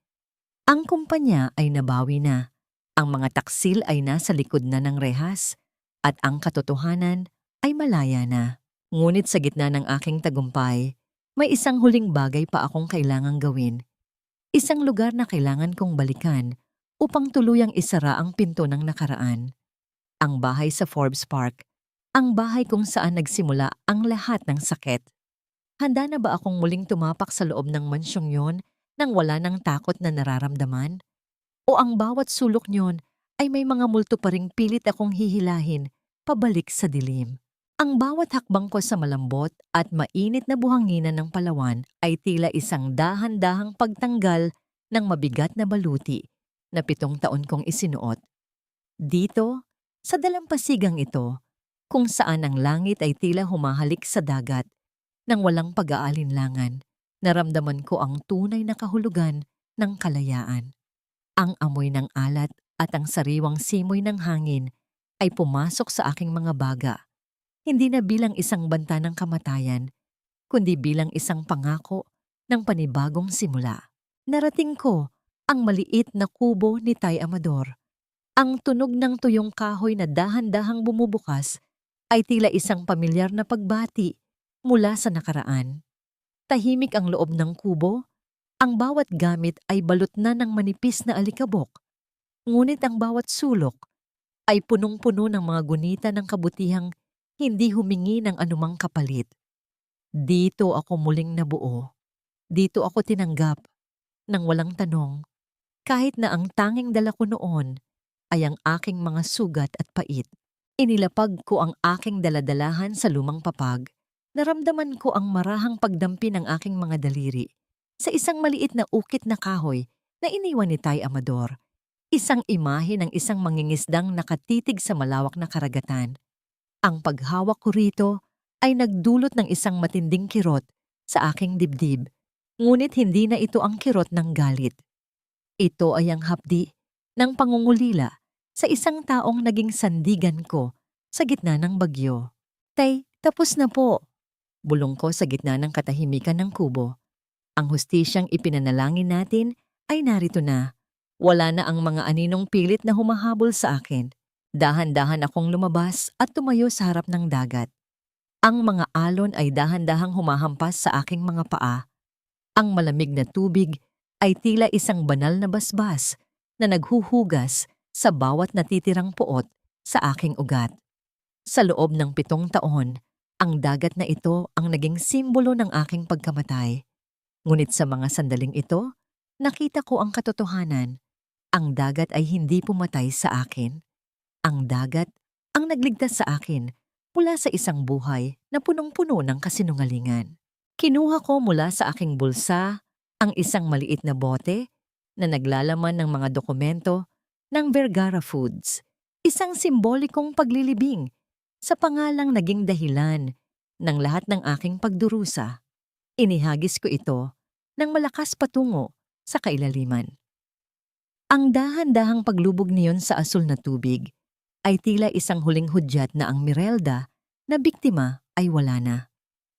Ang kumpanya ay nabawi na. Ang mga taksil ay nasa likod na ng rehas at ang katotohanan ay malaya na. Ngunit sa gitna ng aking tagumpay, may isang huling bagay pa akong kailangang gawin. Isang lugar na kailangan kong balikan upang tuluyang isara ang pinto ng nakaraan. Ang bahay sa Forbes Park, ang bahay kung saan nagsimula ang lahat ng sakit. Handa na ba akong muling tumapak sa loob ng mansyong yon nang wala ng takot na nararamdaman? O ang bawat sulok niyon ay may mga multo pa ring pilit akong hihilahin pabalik sa dilim? Ang bawat hakbang ko sa malambot at mainit na buhanginan ng Palawan ay tila isang dahan-dahang pagtanggal ng mabigat na baluti na 7 taon kong isinuot. Dito, sa dalampasigang ito, kung saan ang langit ay tila humahalik sa dagat nang walang pag-aalinlangan, naramdaman ko ang tunay na kahulugan ng kalayaan. Ang amoy ng alat at ang sariwang simoy ng hangin ay pumasok sa aking mga baga, hindi na bilang isang banta ng kamatayan, kundi bilang isang pangako ng panibagong simula. Narating ko ang maliit na kubo ni Tay Amador. Ang tunog ng tuyong kahoy na dahan-dahang bumubukas ay tila isang pamilyar na pagbati mula sa nakaraan. Tahimik ang loob ng kubo, ang bawat gamit ay balot na ng manipis na alikabok, ngunit ang bawat sulok ay punong-puno ng mga gunita ng kabutihang hindi humingi ng anumang kapalit. Dito ako muling nabuo. Dito ako tinanggap nang walang tanong, kahit na ang tanging dala ko noon ay ang aking mga sugat at pait. Inilapag ko ang aking daladalahan sa lumang papag. Naramdaman ko ang marahang pagdampi ng aking mga daliri sa isang maliit na ukit na kahoy na iniwan ni Tay Amador. Isang imahe ng isang mangingisdang nakatitig sa malawak na karagatan. Ang paghawak ko rito ay nagdulot ng isang matinding kirot sa aking dibdib, ngunit hindi na ito ang kirot ng galit. Ito ay ang hapdi ng pangungulila sa isang taong naging sandigan ko sa gitna ng bagyo. Tay, tapos na po. Bulong ko sa gitna ng katahimikan ng kubo. Ang hustisyang ipinanalangin natin ay narito na. Wala na ang mga aninong pilit na humahabol sa akin. Dahan-dahan akong lumabas at tumayo sa harap ng dagat. Ang mga alon ay dahan-dahang humahampas sa aking mga paa. Ang malamig na tubig ay tila isang banal na basbas na naghuhugas sa bawat natitirang puot sa aking ugat. Sa loob ng 7 taon, ang dagat na ito ang naging simbolo ng aking pagkamatay. Ngunit sa mga sandaling ito, nakita ko ang katotohanan. Ang dagat ay hindi pumatay sa akin. Ang dagat ang nagligtas sa akin mula sa isang buhay na punong-puno ng kasinungalingan. Kinuha ko mula sa aking bulsa ang isang maliit na bote na naglalaman ng mga dokumento ng Vergara Foods, isang simbolikong paglilibing sa pangalang naging dahilan ng lahat ng aking pagdurusa. Inihagis ko ito ng malakas patungo sa kailaliman. Ang dahan-dahang paglubog niyon sa asul na tubig ay tila isang huling hudyat na ang Mirelda na biktima ay wala na.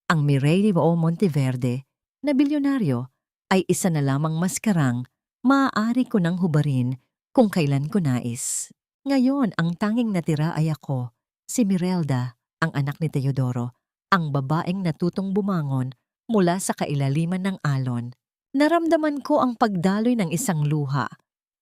Ang Mireille o Monteverde na bilyonaryo ay isa na lamang maskarang maaari ko nang hubarin kung kailan ko nais. Ngayon, ang tanging natira ay ako, si Mirelda, ang anak ni Teodoro, ang babaeng natutong bumangon mula sa kailaliman ng alon. Naramdaman ko ang pagdaloy ng isang luha,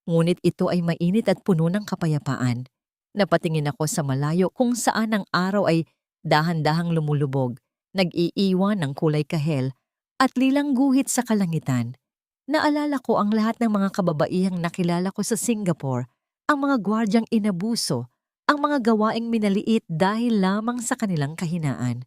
ngunit ito ay mainit at puno ng kapayapaan. Napatingin ako sa malayo kung saan ang araw ay dahan-dahang lumulubog, nag-iiwan ng kulay kahel at lilang guhit sa kalangitan. Naalala ko ang lahat ng mga kababaihang nakilala ko sa Singapore, ang mga gwardyang inabuso, ang mga gawaing minaliit dahil lamang sa kanilang kahinaan.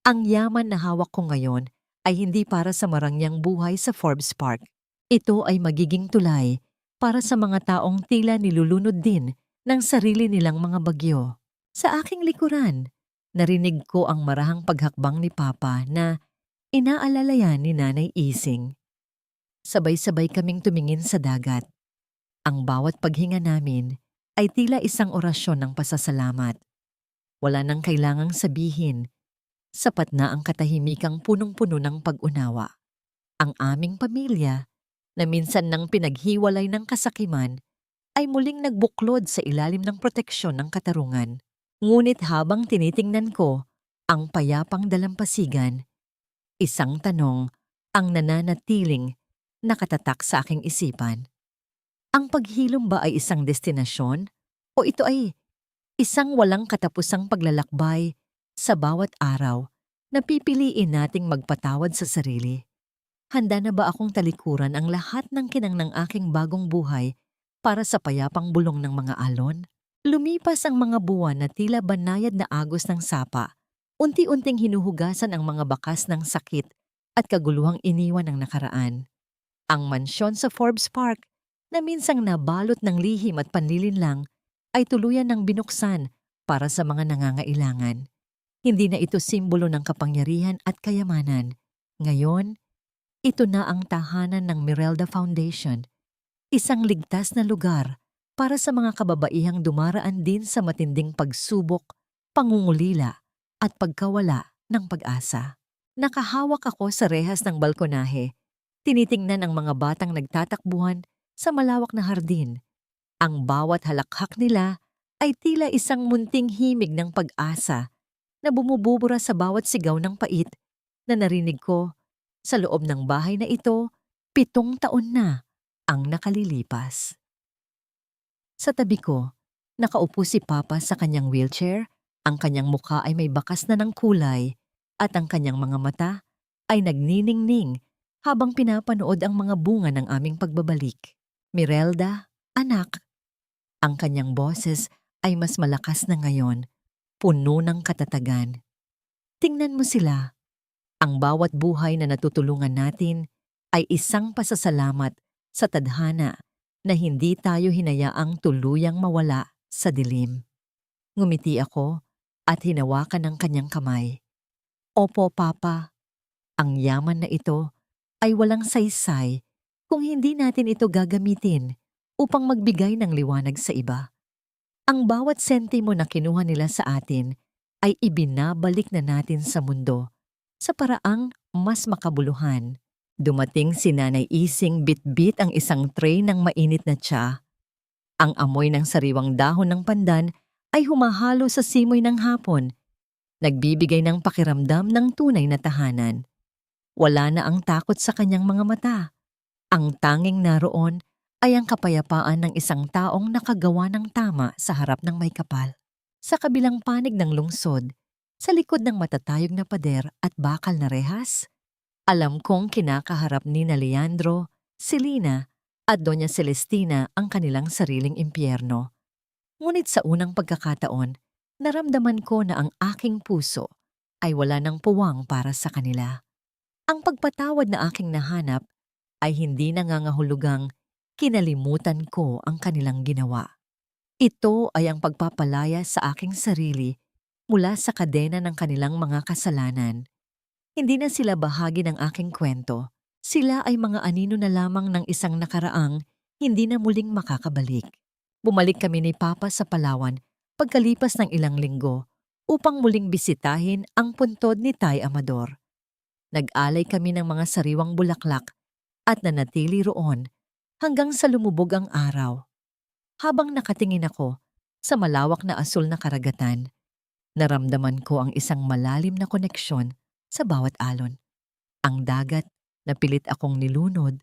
Ang yaman na hawak ko ngayon ay hindi para sa marangyang buhay sa Forbes Park. Ito ay magiging tulay para sa mga taong tila nilulunod din ng sarili nilang mga bagyo. Sa aking likuran, narinig ko ang marahang paghakbang ni Papa na inaalalayan ni Nanay Ising. Sabay-sabay kaming tumingin sa dagat. Ang bawat paghinga namin ay tila isang orasyon ng pasasalamat. Wala nang kailangang sabihin. Sapat na ang katahimikang punong-puno ng pag-unawa. Ang aming pamilya, na minsan nang pinaghiwalay ng kasakiman, ay muling nagbuklod sa ilalim ng proteksyon ng katarungan. Ngunit habang tinitingnan ko ang payapang dalampasigan, isang tanong ang nananatiling nakatatak sa aking isipan. Ang paghilom ba ay isang destinasyon? O ito ay isang walang katapusang paglalakbay sa bawat araw na pipiliin nating magpatawad sa sarili? Handa na ba akong talikuran ang lahat ng kinang ng aking bagong buhay para sa payapang bulong ng mga alon? Lumipas ang mga buwan na tila banayad na agos ng sapa. Unti-unting hinuhugasan ang mga bakas ng sakit at kaguluhang iniwan ng nakaraan. Ang mansyon sa Forbes Park na minsang nabalot ng lihim at panlilinlang ay tuluyan ng binuksan para sa mga nangangailangan. Hindi na ito simbolo ng kapangyarihan at kayamanan. Ngayon, ito na ang tahanan ng Merelda Foundation, isang ligtas na lugar para sa mga kababaihang dumaraan din sa matinding pagsubok, pangungulila at pagkawala ng pag-asa. Nakahawak ako sa rehas ng balkonahe, tinitingnan ang mga batang nagtatakbuhan sa malawak na hardin. Ang bawat halakhak nila ay tila isang munting himig ng pag-asa na bumububura sa bawat sigaw ng pait na narinig ko. Sa loob ng bahay na ito, 7 taon na ang nakalilipas. Sa tabi ko, nakaupo si Papa sa kanyang wheelchair, ang kanyang mukha ay may bakas na ng kulay at ang kanyang mga mata ay nagniningning habang pinapanood ang mga bunga ng aming pagbabalik. Merelda, anak. Ang kanyang boses ay mas malakas na ngayon, puno ng katatagan. Tingnan mo sila. Ang bawat buhay na natutulungan natin ay isang pasasalamat sa tadhana na hindi tayo hinayaang tuluyang mawala sa dilim. Ngumiti ako at hinawakan ang kanyang kamay. Opo, Papa. Ang yaman na ito ay walang saysay kung hindi natin ito gagamitin upang magbigay ng liwanag sa iba. Ang bawat sentimo na kinuha nila sa atin ay ibinabalik na natin sa mundo sa paraang mas makabuluhan. Dumating si Nanay Ising bit-bit ang isang tray ng mainit na tsa. Ang amoy ng sariwang dahon ng pandan ay humahalo sa simoy ng hapon, nagbibigay ng pakiramdam ng tunay na tahanan. Wala na ang takot sa kanyang mga mata. Ang tanging naroon ay ang kapayapaan ng isang taong nakagawa ng tama sa harap ng may kapal. Sa kabilang panig ng lungsod, sa likod ng matatayog na pader at bakal na rehas, alam kong kinakaharap ni Leandro, Selena at Doña Celestina ang kanilang sariling impyerno. Ngunit sa unang pagkakataon, naramdaman ko na ang aking puso ay wala ng puwang para sa kanila. Ang pagpatawad na aking nahanap ay hindi nangangahulugang kinalimutan ko ang kanilang ginawa. Ito ay ang pagpapalaya sa aking sarili mula sa kadena ng kanilang mga kasalanan. Hindi na sila bahagi ng aking kwento. Sila ay mga anino na lamang ng isang nakaraang hindi na muling makakabalik. Bumalik kami ni Papa sa Palawan pagkalipas ng ilang linggo upang muling bisitahin ang puntod ni Tay Amador. Nag-alay kami ng mga sariwang bulaklak at nanatili roon hanggang sa lumubog ang araw. Habang nakatingin ako sa malawak na asul na karagatan, naramdaman ko ang isang malalim na koneksyon sa bawat alon. Ang dagat na pilit akong nilunod,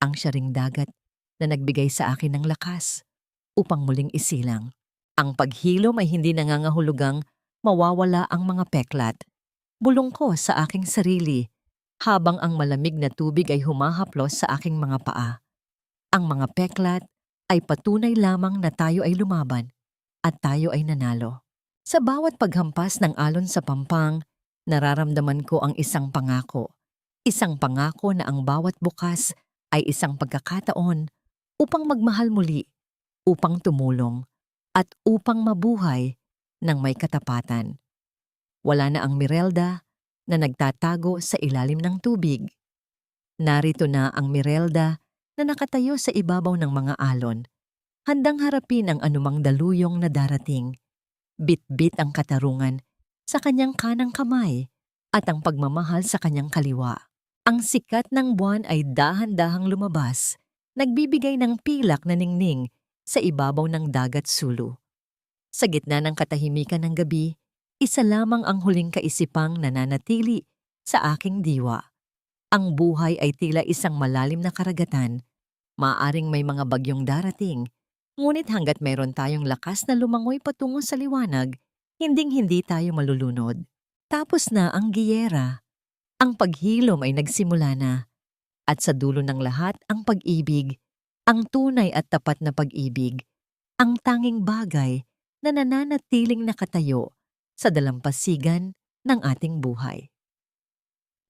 ang siyaring dagat na nagbigay sa akin ng lakas upang muling isilang. Ang paghilom ay hindi nangangahulugang mawawala ang mga peklat. Bulong ko sa aking sarili habang ang malamig na tubig ay humahaplos sa aking mga paa. Ang mga peklat ay patunay lamang na tayo ay lumaban at tayo ay nanalo. Sa bawat paghampas ng alon sa pampang, nararamdaman ko ang isang pangako. Isang pangako na ang bawat bukas ay isang pagkakataon upang magmahal muli, upang tumulong, at upang mabuhay ng may katapatan. Wala na ang Merelda na nagtatago sa ilalim ng tubig. Narito na ang Merelda na nakatayo sa ibabaw ng mga alon, handang harapin ang anumang daluyong na darating. Bit-bit ang katarungan sa kanyang kanang kamay at ang pagmamahal sa kanyang kaliwa. Ang sikat ng buwan ay dahan-dahang lumabas, nagbibigay ng pilak na ningning sa ibabaw ng dagat Sulu. Sa gitna ng katahimikan ng gabi, isa lamang ang huling kaisipang nananatili sa aking diwa. Ang buhay ay tila isang malalim na karagatan. Maaring may mga bagyong darating, ngunit hanggat meron tayong lakas na lumangoy patungo sa liwanag, hinding-hindi tayo malulunod. Tapos na ang giyera. Ang paghilom ay nagsimula na. At sa dulo ng lahat ang pag-ibig, ang tunay at tapat na pag-ibig, ang tanging bagay na nananatiling nakatayo sa dalampasigan ng ating buhay.